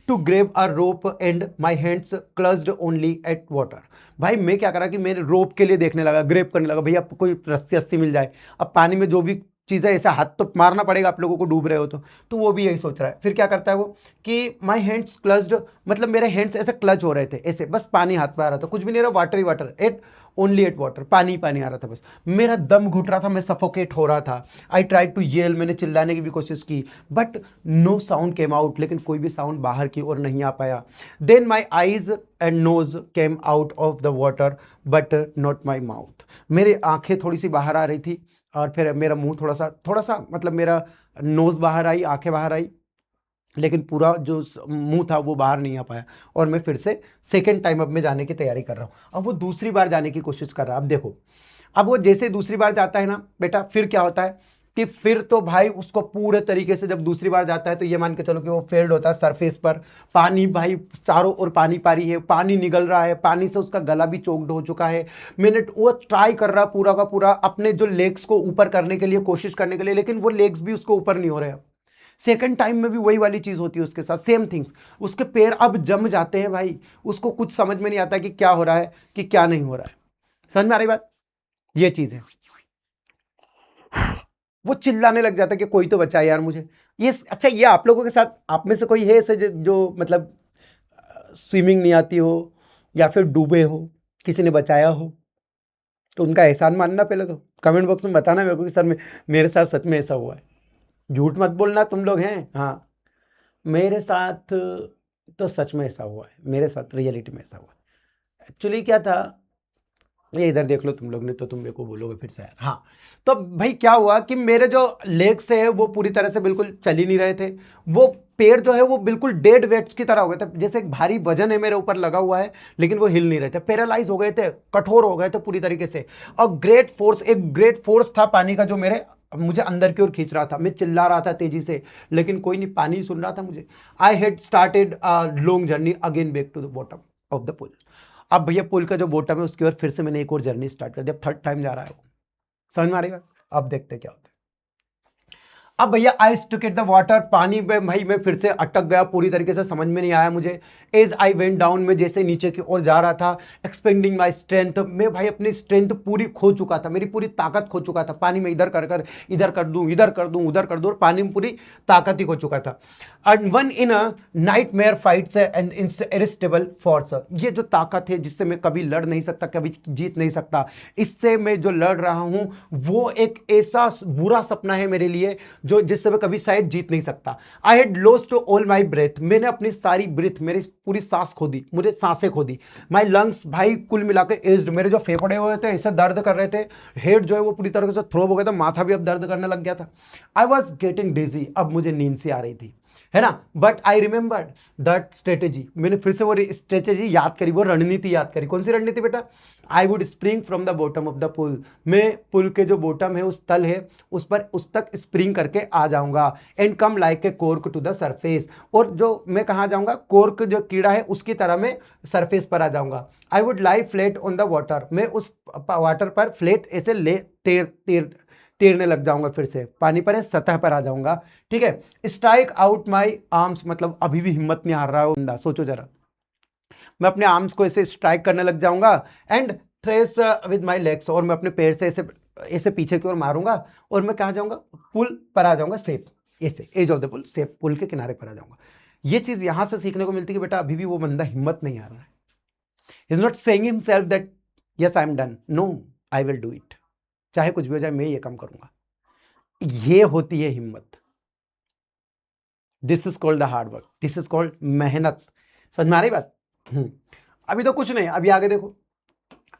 to grab a rope and my hands clutched only at water. भाई मैं क्या करा कि मेरे रोप के लिए देखने लगा, ग्रेब करने लगा, भैया कोई रस्सी रस्सी मिल जाए, अब पानी में जो भी चीज़ें, ऐसा हाथ तो मारना पड़ेगा आप लोगों को, डूब रहे हो तो वो भी यही सोच रहा है। फिर क्या करता है वो कि माई हैंड्स क्लच्ड, मतलब मेरे हैंड्स ऐसे क्लच हो रहे थे, ऐसे बस पानी हाथ में आ रहा था, कुछ भी नहीं रहा, वाटर ही water, at only at water, पानी पानी आ रहा था बस। मेरा दम घुट रहा था, मैं सफोकेट हो रहा था। आई ट्राई टू येल, मैंने चिल्लाने की भी कोशिश की, but no sound came out, लेकिन कोई भी साउंड बाहर की ओर नहीं आ पाया। Then my eyes and nose came out of the water but not my mouth, मेरी आंखें थोड़ी सी बाहर आ रही थी, और फिर मेरा मुंह थोड़ा सा मतलब मेरा नोज बाहर आई, आंखें बाहर आई, लेकिन पूरा जो मुंह था वो बाहर नहीं आ पाया। और मैं फिर से सेकेंड टाइम अब मैं जाने की तैयारी कर रहा हूँ, अब वो दूसरी बार जाने की कोशिश कर रहा है। अब देखो, अब वो जैसे दूसरी बार जाता है ना बेटा, फिर क्या होता है कि फिर तो भाई उसको पूरे तरीके से, जब दूसरी बार जाता है तो ये मान के चलो कि वो फेल्ड होता है सरफेस पर। पानी भाई चारों ओर पानी पारी है, पानी निगल रहा है, पानी से उसका गला भी चोक्ड हो चुका है। मैंने वो ट्राई कर रहा पूरा का पूरा अपने जो लेग्स को ऊपर करने के लिए, कोशिश करने के लिए, लेकिन वो लेग्स भी उसको ऊपर नहीं हो रहे। सेकंड टाइम में भी वही वाली चीज होती है उसके साथ, सेम थिंग्स, उसके पैर अब जम जाते हैं भाई, उसको कुछ समझ में नहीं आता कि क्या हो रहा है कि क्या नहीं हो रहा है। समझ में आ रही बात, ये चीज है। वो चिल्लाने लग जाता है कि कोई तो बचाए यार मुझे। ये अच्छा, ये आप लोगों के साथ, आप में से कोई है ऐसे जो मतलब स्विमिंग नहीं आती हो या फिर डूबे हो, किसी ने बचाया हो, तो उनका एहसान मानना पहले तो कमेंट बॉक्स में बताना मेरे को कि सर मेरे साथ सच में ऐसा हुआ है। झूठ मत बोलना तुम लोग हैं, हाँ मेरे साथ तो सच में ऐसा हुआ है, मेरे साथ रियलिटी में ऐसा हुआ है। एक्चुअली क्या था, ये इधर देख लो तुम लोग ने, तो तुम मेरे को बोलोगे फिर से यार। हाँ, तो भाई क्या हुआ कि मेरे जो लेग्स है वो पूरी तरह से बिल्कुल चल ही नहीं रहे थे। वो पैर जो है वो बिल्कुल डेड वेट्स की तरह हो गए थे, जैसे एक भारी वजन है मेरे ऊपर लगा हुआ है, लेकिन वो हिल नहीं रहे थे, पैरालाइज हो गए थे, कठोर हो गए थे पूरी तरीके से। और एक ग्रेट फोर्स था पानी का जो मेरे अब मुझे अंदर की ओर खींच रहा था, मैं चिल्ला रहा था तेजी से, लेकिन कोई नहीं, पानी सुन रहा था मुझे। I had started long journey again back to the bottom of the pool. अब भैया पुल का जो बॉटम है उसकी ओर फिर से मैंने एक और जर्नी स्टार्ट कर दी। अब थर्ड टाइम जा रहा है वो। समझ में आ रही बात? अब देखते क्या होता है। अब भैया I stuck at the water, पानी में भाई मैं फिर से अटक गया, पूरी तरीके से समझ में नहीं आया मुझे। एज आई वेंट डाउन, में जैसे नीचे की ओर जा रहा था, एक्सपेंडिंग माई स्ट्रेंथ, मैं भाई अपनी स्ट्रेंथ पूरी खो चुका था, मेरी पूरी ताकत खो चुका था। पानी में इधर कर इधर कर दूं, इधर कर दूं, उधर कर दूं, और पानी में पूरी ताकत ही खो चुका था। And one in a nightmare fights and irresistible force, ये जो ताकत है जिससे मैं कभी लड़ नहीं सकता, कभी जीत नहीं सकता, इससे मैं जो लड़ रहा हूं वो एक ऐसा बुरा सपना है मेरे लिए जो जिससे मैं कभी शायद जीत नहीं सकता। I had lost all my breath, मैंने अपनी सारी ब्रेथ, मेरी पूरी सांस खो दी, मुझे सांसें खो दी। माई लंग्स भाई कुल मिला के एज्ड, मेरे जो फेफड़े हुए थे ऐसे दर्द कर रहे थे, हेड जो है वो पूरी तरह से थ्रोब हो गया था, माथा भी अब दर्द करने लग गया था। आई वॉज गेटिंग डिजी, अब मुझे नींद सी आ रही थी, है ना। But I remembered that strategy, मैंने फिर से वो स्ट्रेटेजी याद करी, वो रणनीति याद करी। कौन सी रणनीति बेटा? I would spring from the bottom of the pool, मैं पुल के जो बॉटम है, उस तल है, उस पर उस तक स्प्रिंग करके आ जाऊंगा। And come like a cork to the surface, और जो मैं कहाँ जाऊंगा, कोर्क जो कीड़ा है उसकी तरह मैं सरफेस पर आ जाऊंगा। I would lie flat on the water, मैं उस वाटर पर फ्लैट ऐसे ले तैरने लग जाऊंगा, फिर से पानी पर सतह पर आ जाऊंगा। ठीक है। स्ट्राइक आउट माई आर्म्स, मतलब अभी भी हिम्मत नहीं हार रहा है बंदा, सोचो जरा। मैं अपने आर्म्स को ऐसे स्ट्राइक करने लग जाऊंगा। एंड थ्रेस विद माई लेग्स, और मैं अपने पैर से ऐसे ऐसे पीछे की ओर मारूंगा, और मैं कहाँ जाऊंगा, पुल पर आ जाऊंगा सेफ, ऐसे edge of the pool, safe pool के किनारे पर आ जाऊंगा। ये चीज यहां से सीखने को मिलती है कि बेटा अभी भी वो बंदा हिम्मत नहीं हार रहा है। Is not saying himself that yes I am done, no I will do it, चाहे कुछ भी हो जाए मैं ये काम करूंगा। ये होती है हिम्मत। This is called the hard work, this is called मेहनत। समझ में आ रही बात? अभी तो कुछ नहीं, अभी आगे देखो।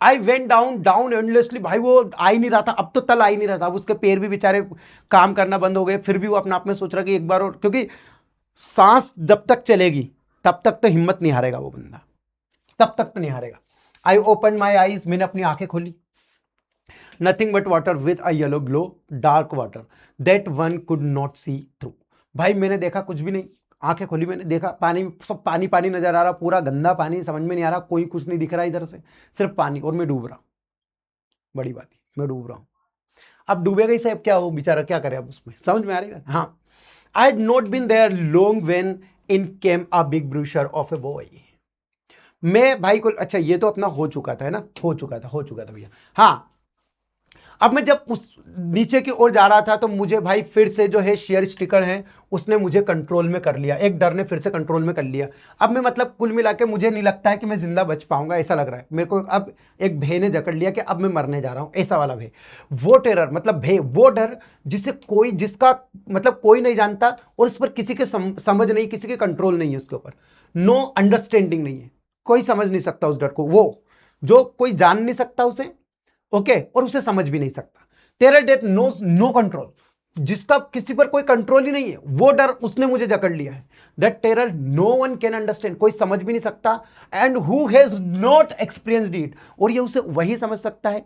I went down down endlessly, भाई वो आ ही नहीं रहा था, अब तो तल आ ही नहीं रहा था, अब उसके पैर भी बेचारे काम करना बंद हो गए। फिर भी वो अपने आप में सोच रहा कि एक बार और, क्योंकि सांस जब तक चलेगी तब तक तो हिम्मत नहीं हारेगा वो बंदा, तब तक तो नहीं हारेगा। आई ओपन माई आईज, मैंने अपनी आंखें खोली। Nothing but water with a yellow glow, dark water that one could not see through. भाई मैंने देखा कुछ भी नहीं, आंखें खोली, मैंने देखा पानी, सब पानी पानी नजर आ रहा, पूरा गंदा पानी, समझ में नहीं आ रहा, कोई कुछ नहीं दिख रहा इधर से, सिर्फ पानी, और मैं डूब रहा हूं। बड़ी बात है, मैं डूब रहा हूं। अब डूबेगा ही साहब, क्या हो बेचारा, क्या करे अब उसमें, समझ में आ रही है? हाँ। I had not been there long when in came a big bruiser of a boy. मैं भाई को, अच्छा ये तो अपना हो चुका था, है ना, हो चुका था भैया। हाँ, अब मैं जब उस नीचे की ओर जा रहा था तो मुझे भाई फिर से जो है शेयर स्टिकर है उसने मुझे कंट्रोल में कर लिया, एक डर ने फिर से कंट्रोल में कर लिया। अब मैं मतलब कुल मिला के मुझे नहीं लगता है कि मैं जिंदा बच पाऊंगा, ऐसा लग रहा है मेरे को। अब एक भय ने जकड़ लिया कि अब मैं मरने जा रहा हूं, ऐसा वाला भय। वो टेरर मतलब भय, वो डर जिसे कोई, जिसका मतलब कोई नहीं जानता, और इस पर किसी के समझ नहीं, किसी के कंट्रोल नहीं है उसके ऊपर, नो अंडरस्टैंडिंग नहीं है, कोई समझ नहीं सकता उस डर को, वो जो कोई जान नहीं सकता उसे, ओके, और उसे समझ भी नहीं सकता। Terror that knows no control, जिसका किसी पर कोई कंट्रोल ही नहीं है, वो डर उसने मुझे जकड़ लिया है। That terror no one can understand, कोई समझ भी नहीं सकता, and who has not experienced it, और ये उसे वही समझ सकता है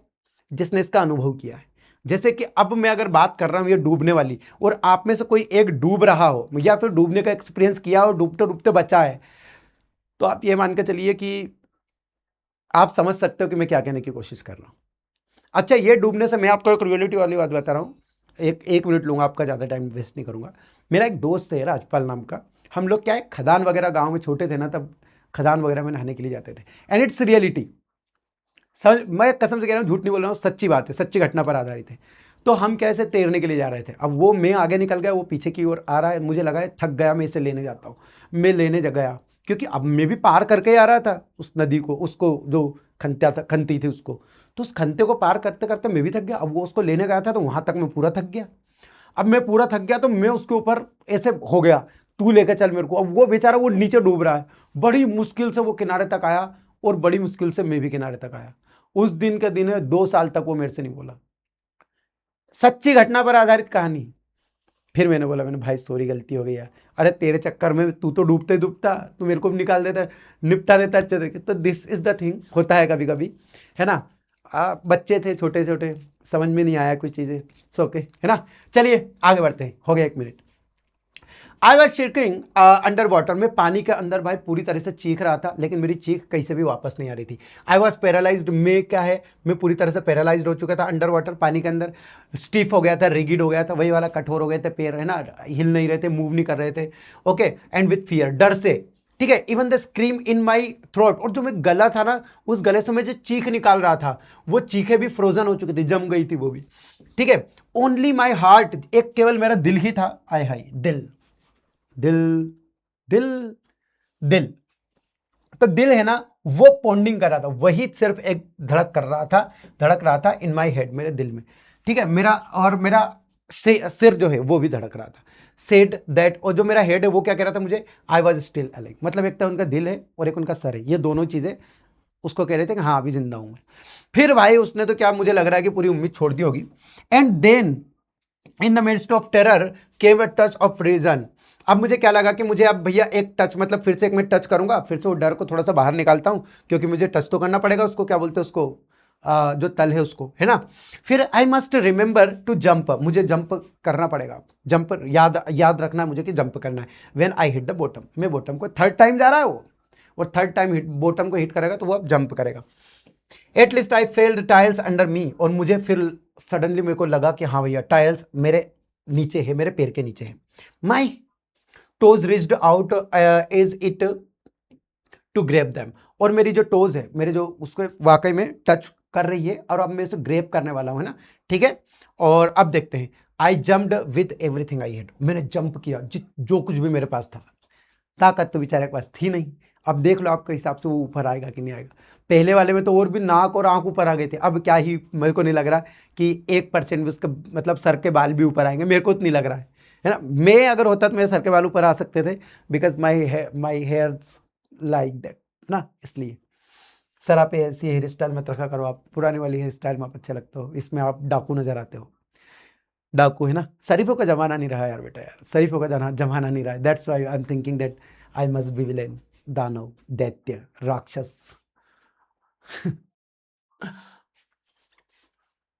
जिसने इसका अनुभव किया है। जैसे कि अब मैं अगर बात कर रहा हूं ये डूबने वाली, और आप में से कोई एक डूब रहा हो या फिर डूबने का एक्सपीरियंस किया हो, डूबते डूबते बचा है, तो आप ये मान के चलिए कि आप समझ सकते हो कि मैं क्या कहने की कोशिश कर रहा हूं। अच्छा, ये डूबने से मैं आपको एक रियलिटी वाली बात बता रहा हूँ। एक मिनट लूँगा आपका, ज़्यादा टाइम वेस्ट नहीं करूँगा। मेरा एक दोस्त है राजपाल नाम का, हम लोग क्या है, खदान वगैरह गांव में छोटे थे ना, तब खदान वगैरह में नहाने के लिए जाते थे। एंड इट्स रियलिटी, समझ, मैं कसम से कह रहा हूँ, झूठ नहीं बोल रहा हूँ, सच्ची बात है, सच्ची घटना पर आधारित है। तो हम कैसे तैरने के लिए जा रहे थे, अब वो मैं आगे निकल गया, वो पीछे की ओर आ रहा है, मुझे लगा है थक गया, मैं इसे लेने जाता हूँ। मैं लेने गया, क्योंकि अब मैं भी पार करके आ रहा था उस नदी को, उसको जो खनता था, खनती थी उसको, तो उस खनते को पार करते करते मैं भी थक गया। अब वो उसको लेने गया था तो वहां तक मैं पूरा थक गया। अब मैं पूरा थक गया तो मैं उसके ऊपर ऐसे हो गया, तू लेकर चल मेरे को। अब वो बेचारा वो नीचे डूब रहा है, बड़ी मुश्किल से वो किनारे तक आया, और बड़ी मुश्किल से मैं भी किनारे तक आया। उस दिन का दिन है, 2 साल तक वो मेरे से नहीं बोला। सच्ची घटना पर आधारित कहानी। फिर मैंने बोला, मैंने भाई सॉरी, गलती हो गई यार, अरे तेरे चक्कर में तू तो डूबते डूबता, तू मेरे को भी निकाल देता, निपटा देता अच्छे तरीके। तो दिस इज द थिंग, होता है कभी कभी, है ना। बच्चे थे छोटे छोटे, समझ में नहीं आया कुछ चीज़ें, सो ओके है ना। चलिए आगे बढ़ते हैं, हो गया 1 minute. I was sinking under water, में पानी के अंदर भाई पूरी तरह से चीख रहा था, लेकिन मेरी चीख कहीं से भी वापस नहीं आ रही थी। आई वॉज पैरालाइज्ड, में क्या है, मैं पूरी तरह से पैरालाइज्ड हो चुका था अंडर वाटर, पानी के अंदर। स्टिफ हो गया था, रिगिड हो गया था, वही वाला, कठोर हो गए थे पैर, है ना, हिल नहीं रहे थे, मूव नहीं कर रहे थे। ओके, एंड विथ फियर, डर से, ठीक है। Even the scream in my throat, और जो मैं गला था ना, उस गले से मैं जो चीख निकाल रहा था, वो चीखें भी फ्रोजन हो चुकी थी, जम गई थी वो भी, ठीक है। ओनली माई हार्ट, एक केवल मेरा दिल ही था, आय हाय, दिल दिल दिल दिल, तो दिल है ना, वो पॉन्डिंग कर रहा था, वही सिर्फ एक धड़क रहा था इन माई हेड, मेरे दिल में, ठीक है। मेरा सिर जो है वो भी धड़क रहा था। सेड दैट, और जो मेरा हेड है वो क्या कह रहा था मुझे, आई वॉज स्टिल अलाइव, मतलब एक तो उनका दिल है और एक उनका सर है, ये दोनों चीजें उसको कह रहे थे कि हाँ अभी जिंदा हूं मैं। फिर भाई उसने तो क्या, मुझे लग रहा है कि पूरी उम्मीद छोड़ दी होगी। And then in the midst of terror came a touch of reason, अब मुझे क्या लगा कि मुझे अब भैया एक टच, मतलब फिर से एक मैं टच करूंगा, फिर से वो डर को थोड़ा सा बाहर निकालता हूं, क्योंकि मुझे टच तो करना पड़ेगा उसको, क्या बोलते हैं उसको, जो तल है उसको, है ना। फिर I must remember to jump, मुझे जंप करना पड़ेगा, जंप याद रखना है मुझे कि जंप करना है। When I hit the bottom, मैं बॉटम को थर्ड टाइम जा रहा है वो, और थर्ड टाइम बॉटम को हिट करेगा तो वो अब जंप करेगा। At least I fail the tiles under मी, और मुझे फिर सडनली मेरे को लगा कि हाँ भैया टाइल्स मेरे नीचे है, मेरे पैर के नीचे है। My toes reached out is it to grip them, और मेरी जो टोज है, मेरे जो, उसको वाकई में टच कर रही है, और अब मैं इसे ग्रेप करने वाला हूं, है ना, ठीक है। और अब देखते हैं, आई jumped with everything I had, मैंने जंप किया जो कुछ भी मेरे पास था, ताकत तो बेचारे के पास थी नहीं। अब देख लो आपके हिसाब से वो ऊपर आएगा कि नहीं आएगा। पहले वाले में तो और भी नाक और आंख ऊपर आ गए थे, अब क्या ही, मेरे को नहीं लग रहा कि 1% भी उसका, मतलब सर के बाल भी ऊपर आएंगे, मेरे को तो नहीं लग रहा है ना। मैं अगर होता तो मेरे सर के बाल ऊपर आ सकते थे, because my hair like that ना, इसलिए। सर आप ऐसी हेयर स्टाइल मत रखा करो, आप पुरानी वाली हेयर स्टाइल में आप अच्छे लगते हो, इसमें आप डाकू नजर आते हो, डाकू है ना। शरीफों का जमाना नहीं रहा यार बेटा, यार शरीफों का जमाना नहीं रहा है, that's why I am thinking that I must be villain, दानव, दैत्य, राक्षस।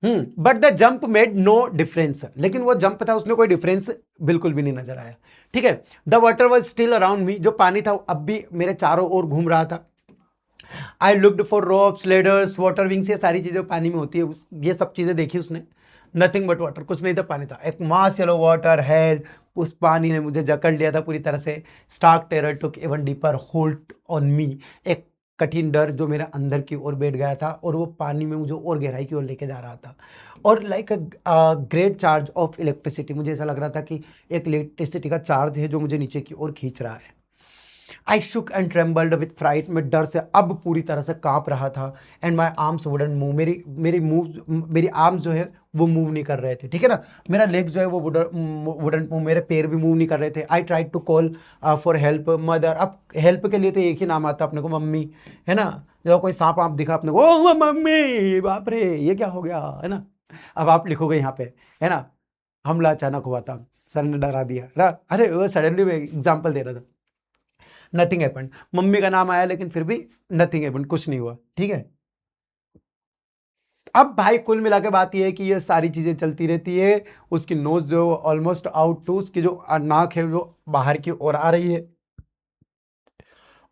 But the jump made no difference, लेकिन वो जंप था उसने कोई डिफरेंस बिल्कुल भी नहीं नजर आया, ठीक है। The water was still around me, जो पानी था अब भी मेरे चारों ओर घूम रहा था। I looked for ropes, ladders, water wings, ये सारी चीजें पानी में होती है, ये सब चीजें देखी उसने। नथिंग बट वाटर, कुछ नहीं था, पानी था, एक मास येलो वाटर हेड, उस पानी ने मुझे जकड़ लिया था पूरी तरह से। Stark terror took even deeper hold on me, एक कठिन डर जो मेरा अंदर की ओर बैठ गया था, और वो पानी में मुझे और गहराई की ओर लेके जा रहा था। और like a great charge of electricity, मुझे ऐसा लग रहा था कि एक इलेक्ट्रिसिटी का चार्ज है जो मुझे नीचे की ओर खींच रहा है। आई शुक एंड ट्रेम्बल्ड विथ फ्राइट, में डर से अब पूरी तरह से कांप रहा था। And my arms wouldn't move, मेरी आर्म्स जो है वो मूव नहीं कर रहे थे, ठीक है ना। मेरा लेग्स जो है वो वुडंट मूव, मेरे पैर भी मूव नहीं कर रहे थे। I tried to call for help mother, अब हेल्प के लिए तो एक ही नाम आता अपने को, मम्मी, है ना। जब कोई सांप आप दिखा अपने को, ओ मम्मी, बाप रे ये क्या हो गया, है ना। अब आप लिखोगे यहाँ पे, है ना, हमला अचानक हुआ था, सर ने डरा दिया ना, अरे वो सडनली मैं एग्जाम्पल दे रहा था। नथिंग हैपेंड, मम्मी का नाम आया लेकिन फिर भी नथिंग हैपेंड, कुछ नहीं हुआ, ठीक है। अब भाई कुल मिला के बात यह है कि ये सारी चीजें चलती रहती है। उसकी नोज जो ऑलमोस्ट आउट टू, उसकी जो नाक है वो बाहर की ओर आ रही है,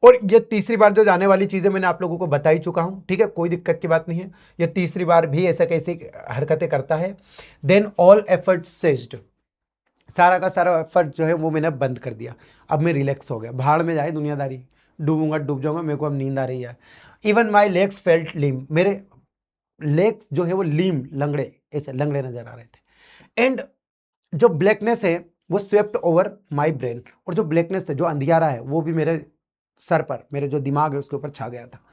और ये तीसरी बार जो जाने वाली चीजें मैंने आप लोगों को बता ही चुका हूं, ठीक है, कोई दिक्कत की बात नहीं है। ये तीसरी बार भी ऐसा कैसी हरकतें करता है। देन ऑल एफर्ट सेज्ड, सारा का सारा एफर्ट जो है वो मैंने बंद कर दिया। अब मैं रिलैक्स हो गया, भाड़ में जाए दुनियादारी, डूबूंगा डूब जाऊंगा, मेरे को अब नींद आ रही है। इवन माई लेग्स फेल्ट लीम, मेरे लेग्स जो है वो लीम, लंगड़े, ऐसे लंगड़े नजर आ रहे थे। एंड जो ब्लैकनेस है वो स्वेप्ट ओवर माई ब्रेन, और जो ब्लैकनेस था, जो अंधियारा है, वो भी मेरे सर पर, मेरे जो दिमाग है उसके ऊपर छा गया था।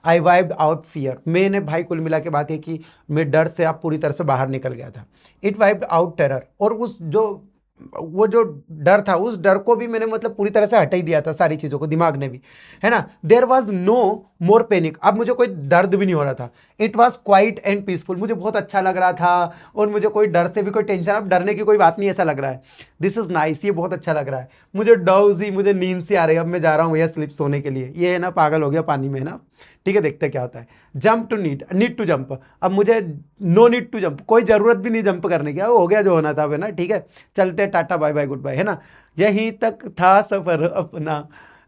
आई वाइप्ड आउट फियर, मैंने भाई कुल मिला के बात है कि मैं डर से अब पूरी तरह से बाहर निकल गया था। इट वाइप्ड आउट टेरर, और उस जो वो जो डर था, उस डर को भी मैंने मतलब पूरी तरह से हटा ही दिया था, सारी चीजों को, दिमाग ने भी, है ना। There was no more panic, अब मुझे कोई दर्द भी नहीं हो रहा था। It was quiet and peaceful, मुझे बहुत अच्छा लग रहा था, और मुझे कोई डर से भी कोई टेंशन, अब डरने की कोई बात नहीं, ऐसा लग रहा है। दिस इज नाइस, ये बहुत अच्छा लग रहा है मुझे। डॉजी, मुझे नींद से आ रही है, अब मैं जा रहा हूँ भैया स्लिप सोने के लिए, ये है ना, पागल हो गया पानी में, है ना। ठीक है, देखते क्या होता है। Jump to need to jump. अब मुझे नो नीड टू जंप, कोई जरूरत भी नहीं जंप करने की, हो गया जो होना था है ना। ठीक है, चलते, tata bye bye goodbye, है ना, यहीं तक था सफर अपना,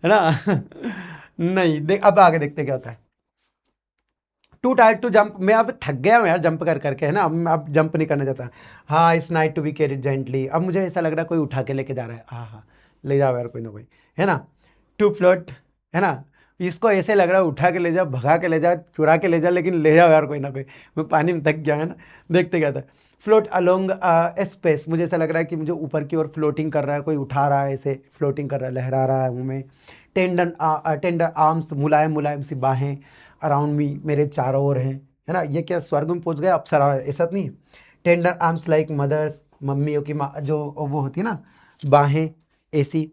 है ना। नहीं देख, अब आगे देखते क्या होता है। टू टायर्ड टू जंप, मैं अब थक गया हूँ यार जंप कर करके, है ना, अब जंप नहीं करना चाहता। हाँ, it's nice to be carried gently, अब मुझे ऐसा लग रहा है कोई उठा के लेके जा रहा है। हाँ हाँ, ले जाओ यार कोई ना कोई, है ना। टू फ्लोट, है ना, इसको ऐसे लग रहा है उठा के ले जाओ, भगा के ले जाओ, चुरा के ले जाओ, लेकिन ले जाओ यार कोई ना कोई, मैं पानी में थक गया, है ना। देखते क्या था। फ्लोट अलोंग स्पेस, मुझे ऐसा लग रहा है कि मुझे ऊपर की ओर फ्लोटिंग कर रहा है, कोई उठा रहा है, ऐसे फ्लोटिंग कर रहा है, लहरा रहा है मुँह में। टेंडर आर्म्स, मुलायम मुलायम सी बाहें, अराउंड मी, मेरे चारों ओर हैं, है ना। ये क्या स्वर्ग में पहुंच गया, अप्सरा, ऐसा तो नहीं। टेंडर आर्म्स लाइक मदर्स, मम्मियों की जो वो होती है ना, बाहें ऐसी।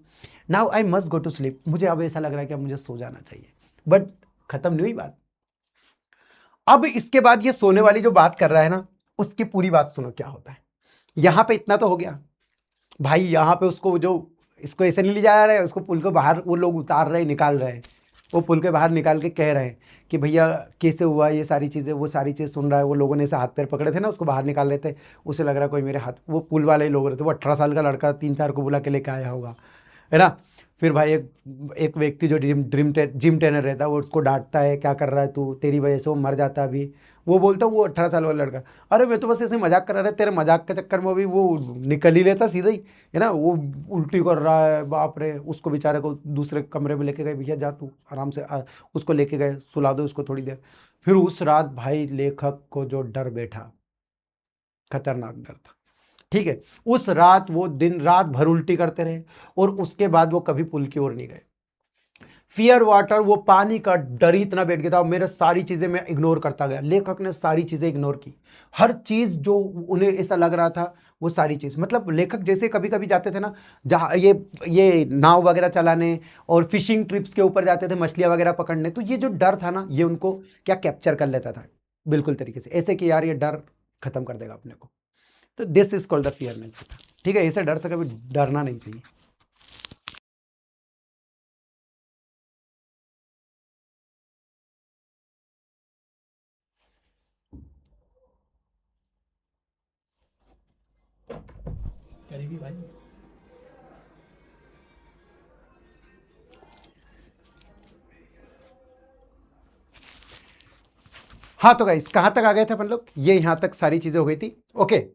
Now I must go to sleep, मुझे अब ऐसा लग रहा है कि अब मुझे सो जाना चाहिए, बट खत्म नहीं हुई बात। अब इसके बाद ये सोने वाली जो बात कर रहा है ना, उसकी पूरी बात सुनो क्या होता है। यहां पे इतना तो हो गया भाई, यहाँ पे उसको जो, इसको ऐसे नहीं ले जा रहे हैं, उसको पुल के बाहर वो लोग उतार रहे हैं, निकाल रहे हैं, वो पुल के बाहर निकाल के कह रहे हैं कि भैया कैसे हुआ ये सारी चीज़ें, वो सारी चीज़ सुन रहा है। वो लोगों ने ऐसे हाथ पैर पकड़े थे ना, उसको बाहर निकाल रहे थे, उसे लग रहा है कोई मेरे हाथ, वो पुल वाले ही लोग रहते, वो 18 साल का लड़का 3-4 को बुला के लेके आया होगा, है ना। फिर भाई एक व्यक्ति जो जिम ट्रेनर रहता है, वो उसको डांटता है, क्या कर रहा है तू, तेरी वजह से वो मर जाता अभी। वो बोलता है, वो 18 साल वाला लड़का, अरे मैं तो बस ऐसे मजाक कर रहा है, तेरे मजाक के चक्कर में भी वो निकल ही लेता सीधा ही, है ना। वो उल्टी कर रहा है, बाप रे, उसको बेचारे को दूसरे कमरे में लेके गए, भैया जा तू आराम से उसको लेके गए, सुला दो उसको थोड़ी देर। फिर उस रात भाई लेखक को जो डर बैठा, खतरनाक डर था। ठीक है, उस रात वो दिन रात भर उल्टी करते रहे, और उसके बाद वो कभी पुल की ओर नहीं गए। फियर वाटर, वो पानी का डर ही इतना बैठ गया था, मेरे सारी चीजें मैं इग्नोर करता गया। लेखक ने सारी चीजें इग्नोर की, हर चीज जो उन्हें ऐसा लग रहा था, वो सारी चीज, मतलब लेखक जैसे कभी कभी जाते थे ना, जहाँ ये नाव वगैरह चलाने और फिशिंग ट्रिप्स के ऊपर जाते थे मछलियां वगैरह पकड़ने, तो ये जो डर था ना, ये उनको क्या कैप्चर कर लेता था बिल्कुल तरीके से, ऐसे कि यार ये डर खत्म कर देगा अपने को। तो दिस इज कॉल्ड द फियरनेस। ठीक है, ऐसे डर से कभी डरना नहीं चाहिए। करीबी भाई। हाँ तो गाइस, कहां तक आ गए थे अपन लोग, ये यहां तक सारी चीजें हो गई थी। ओके,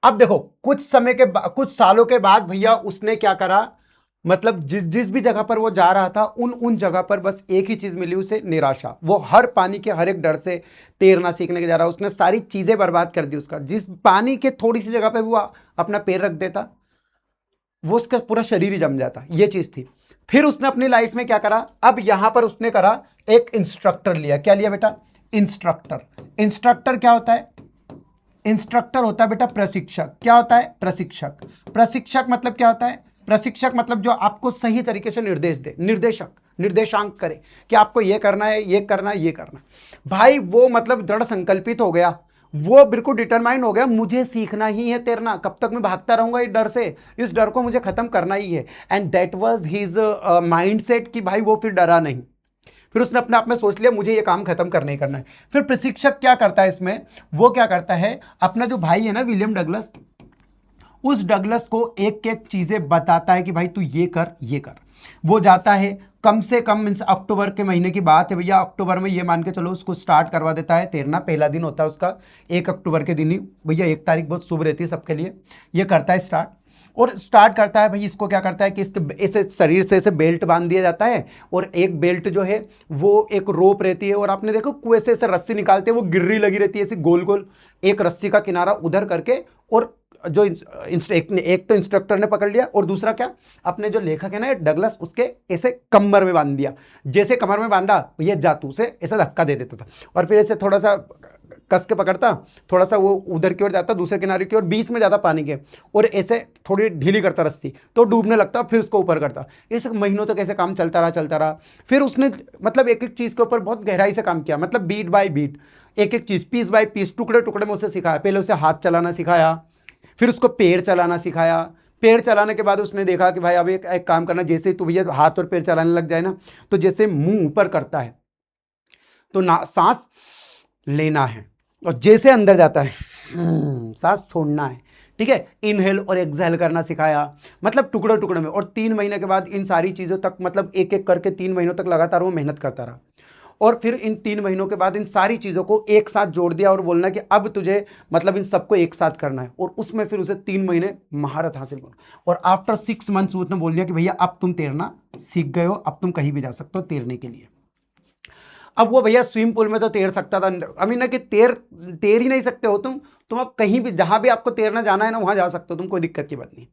अब देखो कुछ समय के कुछ सालों के बाद भैया उसने क्या करा, मतलब जिस जिस भी जगह पर वो जा रहा था, उन उन जगह पर बस एक ही चीज मिली उसे, निराशा। वो हर पानी के हर एक डर से तैरना सीखने के जा रहा, उसने सारी चीजें बर्बाद कर दी। उसका जिस पानी के थोड़ी सी जगह पे वो अपना पैर रख देता, वो उसका पूरा शरीर ही जम जाता, ये चीज थी। फिर उसने अपनी लाइफ में क्या करा, अब यहां पर उसने करा, एक इंस्ट्रक्टर लिया। क्या लिया बेटा, इंस्ट्रक्टर। इंस्ट्रक्टर क्या होता है, इंस्ट्रक्टर होता है बेटा प्रशिक्षक। क्या होता है, प्रशिक्षक। प्रशिक्षक मतलब क्या होता है, प्रशिक्षक मतलब जो आपको सही तरीके से निर्देश दे, निर्देशक, निर्देशांक करे कि आपको ये करना है, ये करना है, ये करना है। भाई वो मतलब दृढ़ संकल्पित हो गया, वो बिल्कुल डिटरमाइन हो गया, मुझे सीखना ही है तैरना, कब तक मैं भागता रहूंगा इस डर से, इस डर को मुझे खत्म करना ही है। And that was his mindset कि भाई वो फिर डरा नहीं। फिर उसने अपने आप में सोच लिया मुझे ये काम खत्म करना ही करना है। फिर प्रशिक्षक क्या करता है इसमें, वो क्या करता है, अपना जो भाई है ना विलियम डगलस, उस डगलस को एक एक चीजें बताता है कि भाई तू ये कर, ये कर। वो जाता है, कम से कम मीन्स अक्टूबर के महीने की बात है भैया, अक्टूबर में ये मान के चलो उसको स्टार्ट करवा देता है तैरना। पहला दिन होता है उसका 1 अक्टूबर के दिन ही, भैया 1 तारीख बहुत शुभ रहती है सबके लिए। ये करता है स्टार्ट, और स्टार्ट करता है भाई, इसको क्या करता है कि इसे शरीर से ऐसे बेल्ट बांध दिया जाता है, और एक बेल्ट जो है वो एक रोप रहती है, और आपने देखो कुएं से ऐसे रस्सी निकालते हैं, वो गिर्री लगी रहती है ऐसी गोल गोल, एक रस्सी का किनारा उधर करके, और जो एक तो इंस्ट्रक्टर ने पकड़ लिया, और दूसरा क्या, अपने जो लेखक है ना डगलस, उसके ऐसे कमर में बांध दिया। जैसे कमर में बांधा, ये जातू से ऐसा धक्का दे देता था, और फिर ऐसे थोड़ा सा कस के पकड़ता, थोड़ा सा वो उधर की ओर जाता, दूसरे किनारे की ओर, बीच में ज़्यादा पानी के, और ऐसे थोड़ी ढीली करता रस्सी, तो डूबने लगता, फिर उसको ऊपर करता। इस महीनों तक ऐसे काम चलता रहा, चलता रहा। फिर उसने मतलब एक एक चीज़ के ऊपर बहुत गहराई से काम किया, मतलब बीट बाय बीट, एक एक चीज़, पीस बाय पीस, टुकड़े टुकड़े में उसे सिखाया। पहले उसे हाथ चलाना सिखाया, फिर उसको पैर चलाना सिखाया। पैर चलाने के बाद उसने देखा कि भाई अब एक काम करना, जैसे तू भैया हाथ और पैर चलाने लग जाए ना, तो जैसे मुंह ऊपर करता है, तो ना सांस लेना है और जैसे अंदर जाता है सांस छोड़ना है, ठीक है। इनहेल और एक्सहेल करना सिखाया, मतलब टुकड़े टुकड़े में। और 3 महीने के बाद इन सारी चीज़ों तक, मतलब एक एक करके 3 महीनों तक लगातार वो मेहनत करता रहा। और फिर इन 3 महीनों के बाद इन सारी चीज़ों को एक साथ जोड़ दिया और बोलना कि अब तुझे मतलब इन सबको एक साथ करना है। और उसमें फिर उसे 3 महीने महारत हासिल कर, और आफ्टर 6 मंथ्स उसने बोल दिया कि भैया अब तुम तैरना सीख गए हो, अब तुम कहीं भी जा सकते हो तैरने के लिए। अब वो भैया स्विमिंग पूल में तो तैर सकता था, अभी ना कि तैर ही नहीं सकते हो तुम अब कहीं भी जहां भी आपको तैरना जाना है ना वहां जा सकते हो तुम, कोई दिक्कत की बात नहीं।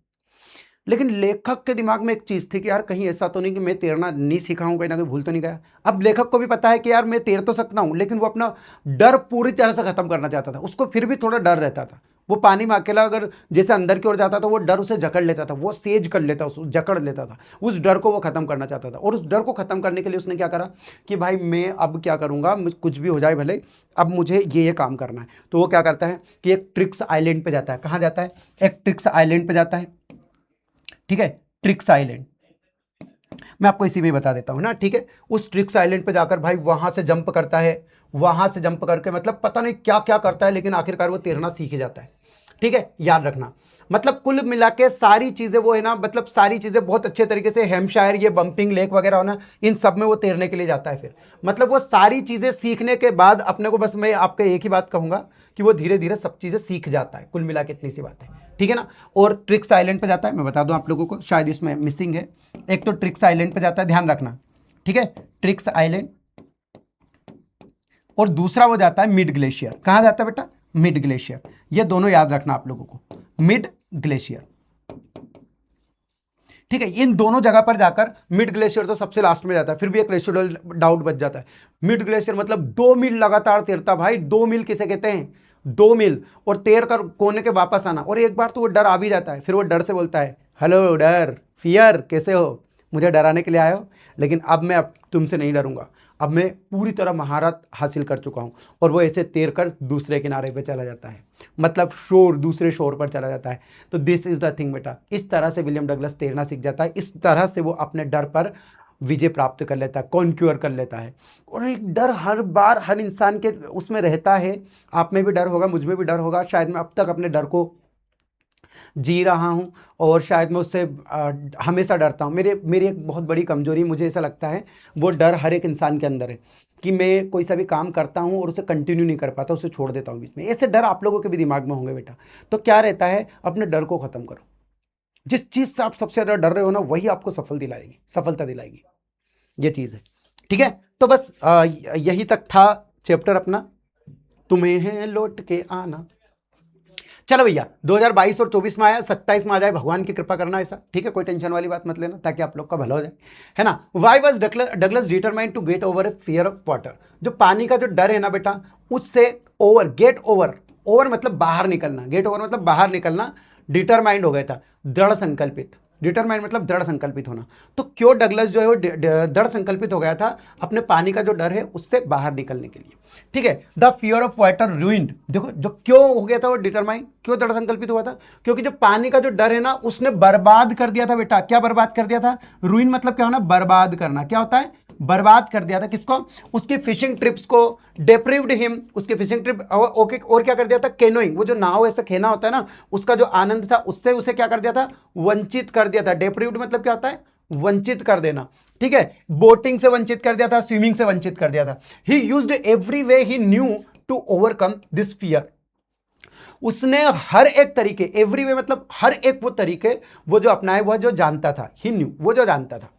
लेकिन लेखक के दिमाग में एक चीज थी कि यार कहीं ऐसा तो नहीं कि मैं तैरना नहीं सीखा हूं, कहीं ना कहीं भूल तो नहीं गया। अब लेखक को भी पता है कि यार मैं तैर तो सकता हूं, लेकिन वो अपना डर पूरी तरह से खत्म करना चाहता था। उसको फिर भी थोड़ा डर रहता था। वो पानी में अकेला अगर जैसे अंदर की ओर जाता था वो डर उसे जकड़ लेता था, वो सेज कर लेता, उस जकड़ लेता था। उस डर को वो खत्म करना चाहता था। और उस डर को खत्म करने के लिए उसने क्या करा कि भाई मैं अब क्या करूंगा, कुछ भी हो जाए भले, अब मुझे ये काम करना है। तो वो क्या करता है कि एक ट्रिक्स आइलैंड पे जाता है। कहाँ जाता है? एक ट्रिक्स आइलैंड पे जाता है, ठीक है। ट्रिक्स आइलैंड मैं आपको इसी में बता देता हूं ना, ठीक है। उस ट्रिक्स आइलैंड पे जाकर भाई वहां से जंप करता है, वहां से जंप करके मतलब पता नहीं क्या क्या करता है, लेकिन आखिरकार वो तैरना सीख जाता है, ठीक है। याद रखना, मतलब कुल मिला के सारी चीजें वो है ना, मतलब सारी चीजें बहुत अच्छे तरीके से, हैम्पशायर ये बंपिंग लेक वगैरह होना, इन सब में वो तैरने के लिए जाता है। फिर मतलब वो सारी चीजें सीखने के बाद अपने को, बस मैं आपको एक ही बात कहूंगा कि वो धीरे धीरे सब चीजें सीख जाता है। कुल मिला के इतनी सी बात है, ठीक है ना। और ट्रिक्स आइलैंड पे जाता है, मैं बता दूं आप लोगों को, शायद इसमें मिसिंग है। एक तो ट्रिक्स आइलैंड पे जाता है, ध्यान रखना, ठीक है। ट्रिक्स आइलैंड, और दूसरा वो जाता है मिड ग्लेशियर। कहां जाता है बेटा? Mid glacier. ये दोनों याद रखना आप लोगों को, मिड ग्लेशियर, ठीक है। इन दोनों जगह पर जाकर, मिड ग्लेशियर तो सबसे लास्ट में जाता है, फिर भी एक रेसिडुअल डाउट बच जाता है। मिड ग्लेशियर मतलब 2 मील लगातार तैरता भाई। 2 मील किसे कहते हैं? 2 मील। और तैर कर कोने के वापस आना। और एक बार तो वो डर आ भी जाता है, फिर वो डर से बोलता है, हेलो डर, फियर, कैसे हो? मुझे डराने के लिए आए हो, लेकिन अब तुमसे नहीं डरूंगा। अब मैं पूरी तरह महारत हासिल कर चुका हूं। और वो ऐसे तैर कर दूसरे किनारे पे चला जाता है, मतलब दूसरे शोर पर चला जाता है। तो दिस इज द थिंग बेटा, इस तरह से विलियम डगलस तैरना सीख जाता है। इस तरह से वो अपने डर पर विजय प्राप्त कर लेता है, कॉन्क्यूअर कर लेता है। और एक डर हर बार हर इंसान के उसमें रहता है। आप में भी डर होगा, मुझ में भी डर होगा। शायद मैं अब तक अपने डर को जी रहा हूं, और शायद मैं उससे हमेशा डरता हूं। मेरी एक बहुत बड़ी कमजोरी, मुझे ऐसा लगता है, वो डर हर एक इंसान के अंदर है कि मैं कोई सा भी काम करता हूं और उसे कंटिन्यू नहीं कर पाता, उसे छोड़ देता हूं बीच में। ऐसे डर आप लोगों के भी दिमाग में होंगे बेटा। तो क्या रहता है, अपने डर को खत्म करो। जिस चीज से आप सबसे ज्यादा डर रहे हो ना, वही आपको सफलता दिलाएगी। ये चीज है, ठीक है। तो बस यही तक था चैप्टर अपना, तुम्हें है लौट के आना। चलो भैया, 2022 और 24 में आया, 27 में आ जाए, भगवान की कृपा करना ऐसा, ठीक है। कोई टेंशन वाली बात मत लेना, ताकि आप लोग का भला हो जाए, है ना। Why was Douglas determined to get over a fear of water? जो पानी का जो डर है ना बेटा, उससे गेट ओवर, ओवर मतलब बाहर निकलना, गेट ओवर मतलब बाहर निकलना, डिटरमाइंड हो गया था, दृढ़ संकल्पित। डिटरमाइंड मतलब दृढ़ संकल्पित होना। तो क्यों डगलस जो है वो दृढ़ संकल्पित हो गया था अपने पानी का जो डर है उससे बाहर निकलने के लिए, ठीक है। The fear of water ruined, देखो जो क्यों हो गया था वो डिटरमाइंड, क्यों दृढ़ संकल्पित हुआ था? क्योंकि जो पानी का जो डर है ना, उसने बर्बाद कर दिया था बेटा। क्या बर्बाद कर दिया था? रूइन मतलब क्या होना? बर्बाद करना। क्या होता है? बर्बाद कर दिया था। किसको? उसकी फिशिंग ट्रिप्स को, डेप्रिव्ड हिम, उसकी फिशिंग ट्रिप। ओके, और क्या कर दिया था? कैनोइंग, वो जो नाव ऐसा खेना होता है ना, उसका जो आनंद था, उससे उसे क्या कर दिया था? वंचित कर दिया था। डेप्रिव्ड मतलब क्या होता है? वंचित कर देना, ठीक है। बोटिंग से वंचित कर दिया था, स्विमिंग से वंचित कर दिया था। He used every way he knew to overcome this fear. उसने हर एक तरीके, एवरी वे मतलब हर एक वो तरीके वो जो अपनाए, वह जो जानता था, ही न्यू, वो जो जानता था,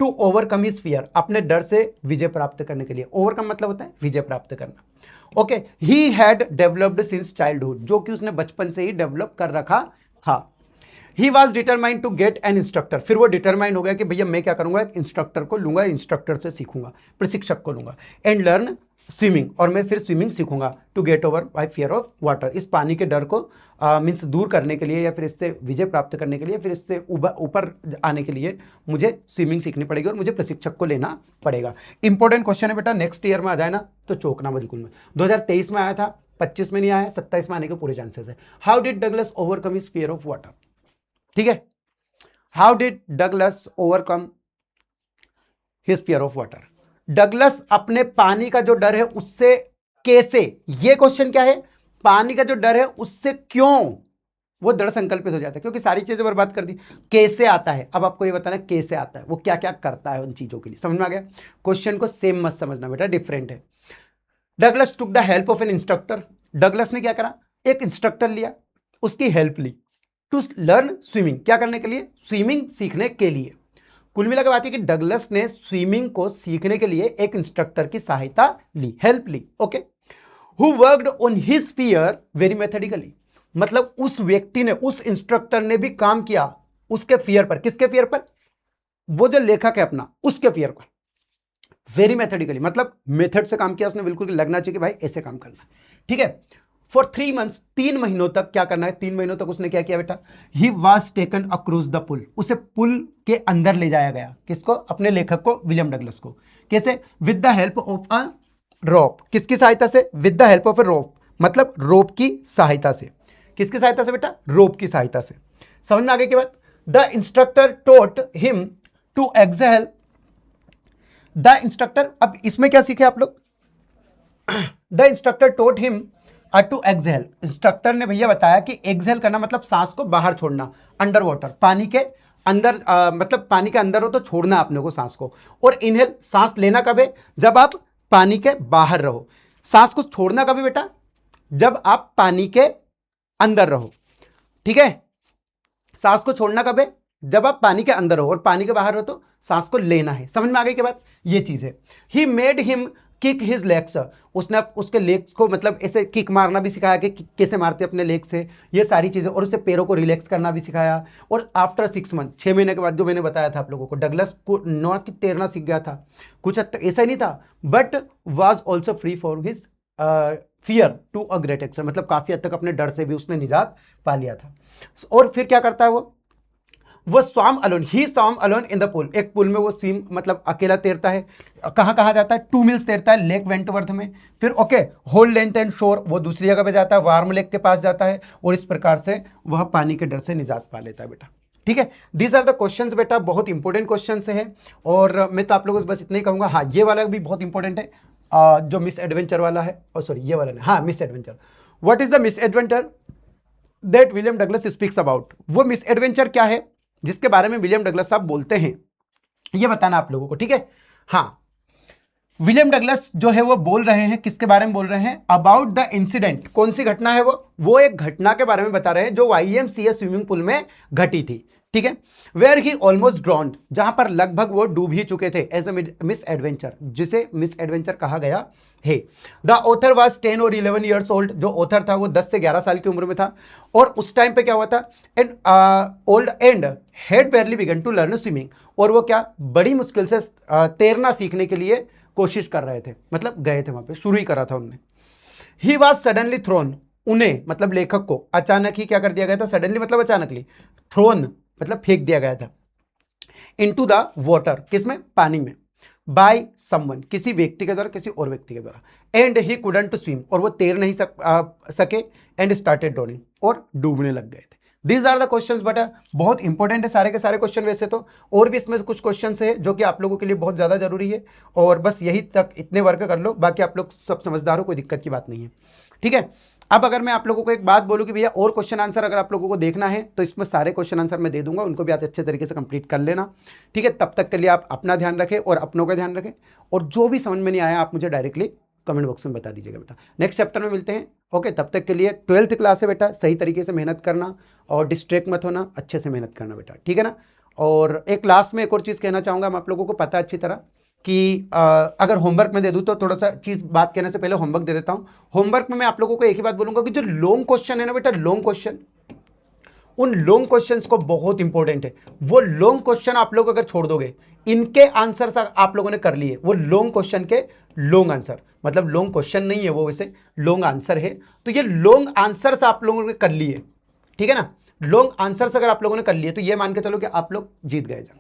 टू ओवरकम हिज फियर, अपने डर से विजय प्राप्त करने के लिए। ओवरकम मतलब होता है विजय प्राप्त करना। Okay, he had developed since childhood, जो कि उसने बचपन से ही डेवलप कर रखा था। He was determined to get an instructor, फिर वो डिटरमाइंड हो गया कि भैया मैं क्या करूंगा, एक इंस्ट्रक्टर को लूंगा, इंस्ट्रक्टर से सीखूंगा, प्रशिक्षक को लूंगा। एंड लर्न स्विमिंग, और मैं फिर स्विमिंग सीखूंगा। To get over my fear of water, इस पानी के डर को मीन्स दूर करने के लिए, या फिर इससे विजय प्राप्त करने के लिए, फिर इससे ऊपर आने के लिए मुझे स्विमिंग सीखनी पड़ेगी और मुझे प्रशिक्षक को लेना पड़ेगा। इंपॉर्टेंट क्वेश्चन है बेटा, नेक्स्ट ईयर में आ जाए ना तो चौंकना बिल्कुल में। 2023 में आया था, 25 में नहीं आया, 27 में आने के पूरे चांसेस है। How did Douglas overcome his fear of water? ठीक है, how did Douglas overcome his fear of water? Douglas अपने पानी का जो डर है उससे कैसे, ये क्वेश्चन क्या है, पानी का जो डर है उससे क्यों वो दृढ़ संकल्पित हो जाता है, क्योंकि सारी चीजें बर्बाद कर दी। कैसे आता है, अब आपको ये बताना कैसे आता है, वो क्या क्या करता है उन चीजों के लिए, समझ में आ गया। क्वेश्चन को सेम मत समझना बेटा, डिफरेंट है। Douglas took the help of an instructor, Douglas ने क्या करा, एक इंस्ट्रक्टर लिया, उसकी हेल्प ली, टू लर्न स्विमिंग, क्या करने के लिए, स्विमिंग सीखने के लिए। कुल मिलाकर बात है कि डगलस ने स्विमिंग को सीखने के लिए एक इंस्ट्रक्टर की सहायता ली, हेल्प ली, okay. Who worked on his fear very methodically, मतलब उस व्यक्ति ने, उस इंस्ट्रक्टर ने भी काम किया उसके फियर पर, किसके फियर पर, वो जो लेखक है अपना उसके फियर पर, वेरी मेथडिकली, मतलब मेथड से काम किया उसने, बिल्कुल लगना चाहिए कि भाई ऐसे काम करना, ठीक है। फॉर 3 months, 3 महीनों तक क्या करना है, 3 महीनों तक उसने क्या किया बेटा, he was taken across the pool, उसे पुल के अंदर ले जाया गया, किसको, अपने लेखक को, विलियम डगलस को, कैसे, with the help of a rope, किसकी सहायता से, with the help of a rope, मतलब रोप की सहायता से, किसकी सहायता से बेटा, रोप की सहायता से, समझ में आगे की बात। The instructor taught him to exhale, the instructor, अब इसमें क्या सीखे आप लोग, the instructor taught him to exhale, instructor ने भैया बताया कि एक्सहेल करना मतलब सांस को बाहर छोड़ना, अंडर वाटर, पानी के अंदर, मतलब पानी के अंदर हो तो छोड़ना आपने को सांस को, और इनहेल, सांस लेना कब है, जब आप पानी के बाहर रहो, सांस को छोड़ना कब है बेटा, जब आप पानी के अंदर रहो, ठीक है। सांस को छोड़ना कब है, जब आप पानी के अंदर हो, और पानी के बाहर हो तो सांस को लेना है, समझ में आ गई के बाद, ये चीज है। He made him kick his legs, उसने उसके लेग्स को मतलब ऐसे किक मारना भी सिखाया कि कैसे मारते अपने लेग से, ये सारी चीजें, और उसे पैरों को रिलैक्स करना भी सिखाया। और आफ्टर 6 months, 6 महीने के बाद, जो मैंने बताया था आप लोगों को, डगलस को नॉट कि तैरना सीख गया था, कुछ हद तक ऐसा ही नहीं था, but was also free for his fear to a great extent, मतलब काफी हद तक अपने डर से भी उसने निजात पा लिया था। और फिर क्या करता है वो स्वाम alone, he swam alone in the pool, एक पूल में वो स्विम मतलब अकेला तैरता है, कहाँ कहाँ जाता है, 2 मील्स तैरता है लेक वेंटवर्थ में, फिर ओके, होल लेंथ एंड शोर, वो दूसरी जगह पे जाता है, वार्म लेक के पास जाता है, और इस प्रकार से वह पानी के डर से निजात पा लेता है बेटा, ठीक है। दीज आर द क्वेश्चंस बेटा, बहुत इंपॉर्टेंट क्वेश्चंस है, और मैं तो आप लोगों से बस इतना ही कहूंगा। हाँ, ये वाला भी बहुत इंपॉर्टेंट है, जो मिस एडवेंचर वाला है, और सॉरी ये वाला नहीं, हाँ miss adventure, what is the miss adventure that William Douglas speaks about, वो मिस एडवेंचर क्या है जिसके बारे में विलियम डगलस साहब बोलते हैं, ये बताना आप लोगों को, ठीक है। हाँ, विलियम डगलस जो है वो बोल रहे हैं, किसके बारे में बोल रहे हैं, अबाउट द इंसिडेंट, कौन सी घटना है वो एक घटना के बारे में बता रहे हैं जो YMCA स्विमिंग पूल में घटी थी, ठीक है। वेयर ही ऑलमोस्ट ड्रॉन्ड, जहां पर लगभग वो डूब ही चुके थे, एज ए मिस एडवेंचर, जिसे मिस एडवेंचर कहा गया है। द ऑथर वाज 10 और 11 ईयर्स ओल्ड, जो ऑथर था वो 10 से 11 साल की उम्र में था, और उस टाइम पे क्या हुआ था, and old and had barely begin to learn swimming, और वो क्या बड़ी मुश्किल से तैरना सीखने के लिए कोशिश कर रहे थे, मतलब गए थे वहां पे, शुरू ही करा था उन्होंने। ही वॉज सडनली थ्रोन, उन्हें मतलब लेखक को अचानक ही क्या कर दिया गया था, सडनली मतलब अचानकली, थ्रोन मतलब फेंक दिया गया था, इनटू द वाटर, किसमें, पानी में, बाय समवन, किसी व्यक्ति के द्वारा, किसी और व्यक्ति के द्वारा, and he couldn't to swim, और वो तैर नहीं सके, एंड स्टार्टेड ड्रोनिंग, और डूबने लग गए थे। दीज आर द क्वेश्चंस बेटा, बहुत इंपॉर्टेंट है सारे के सारे क्वेश्चन वैसे तो, और भी इसमें कुछ क्वेश्चन है जो कि आप लोगों के लिए बहुत ज्यादा जरूरी है, और बस यही तक इतने वर्क कर लो, बाकी आप लोग सब समझदार हो, कोई दिक्कत की बात नहीं है, ठीक है। अब अगर मैं आप लोगों को एक बात बोलूं कि भैया और क्वेश्चन आंसर अगर आप लोगों को देखना है तो इसमें सारे क्वेश्चन आंसर मैं दे दूंगा, उनको भी आज अच्छे तरीके से कंप्लीट कर लेना, ठीक है। तब तक के लिए आप अपना ध्यान रखें और अपनों का ध्यान रखें, और जो भी समझ में नहीं आया आप मुझे डायरेक्टली कमेंट बॉक्स में बता दीजिएगा बेटा। नेक्स्ट चैप्टर में मिलते हैं, ओके। तब तक के लिए 12th क्लास है बेटा, सही तरीके से मेहनत करना और डिस्ट्रैक्ट मत होना, अच्छे से मेहनत करना बेटा, ठीक है ना। और एक लास्ट में एक और चीज़ कहना चाहूँगा, हम आप लोगों को पता है अच्छी तरह कि अगर होमवर्क में दे दूं तो थोड़ा सा चीज बात कहने से पहले होमवर्क दे देता हूं। होमवर्क में मैं आप लोगों को एक ही बात बोलूंगा कि जो लॉन्ग क्वेश्चन है ना बेटा, लॉन्ग क्वेश्चन, उन लॉन्ग क्वेश्चंस को बहुत इंपॉर्टेंट है, वो लॉन्ग क्वेश्चन आप लोग अगर छोड़ दोगे, इनके आंसर आप लोगों ने कर लिए, वो लॉन्ग क्वेश्चन के लॉन्ग आंसर, मतलब लॉन्ग क्वेश्चन नहीं है वो, वैसे लॉन्ग आंसर है, तो ये लॉन्ग आंसर्स आप लोगों ने कर लिए, ठीक है ना। लॉन्ग आंसर्स अगर आप लोगों ने कर लिए तो ये मान के चलो कि आप लोग जीत गए जंग,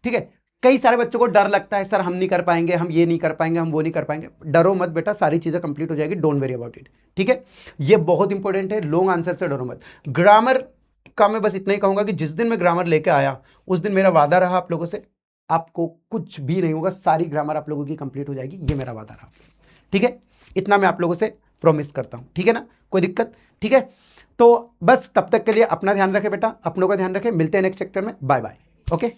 ठीक है। कई सारे बच्चों को डर लगता है, सर हम नहीं कर पाएंगे, हम ये नहीं कर पाएंगे, हम वो नहीं कर पाएंगे, डरो मत बेटा, सारी चीजें कंप्लीट हो जाएगी, डोंट वेरी अबाउट इट, ठीक है। ये बहुत इंपॉर्टेंट है, लॉन्ग आंसर से डरो मत। ग्रामर का मैं बस इतना ही कहूंगा कि जिस दिन मैं ग्रामर लेके आया उस दिन मेरा वादा रहा आप लोगों से आपको कुछ भी नहीं होगा, सारी ग्रामर आप लोगों की कंप्लीट हो जाएगी, ये मेरा वादा रहा। ठीक है, इतना मैं आप लोगों से प्रॉमिस करता हूं, ठीक है ना, कोई दिक्कत? ठीक है, तो बस तब तक के लिए अपना ध्यान रखें बेटा, अपनों का ध्यान रखें, मिलते हैं नेक्स्ट सेक्टर में, बाय बाय। ओके।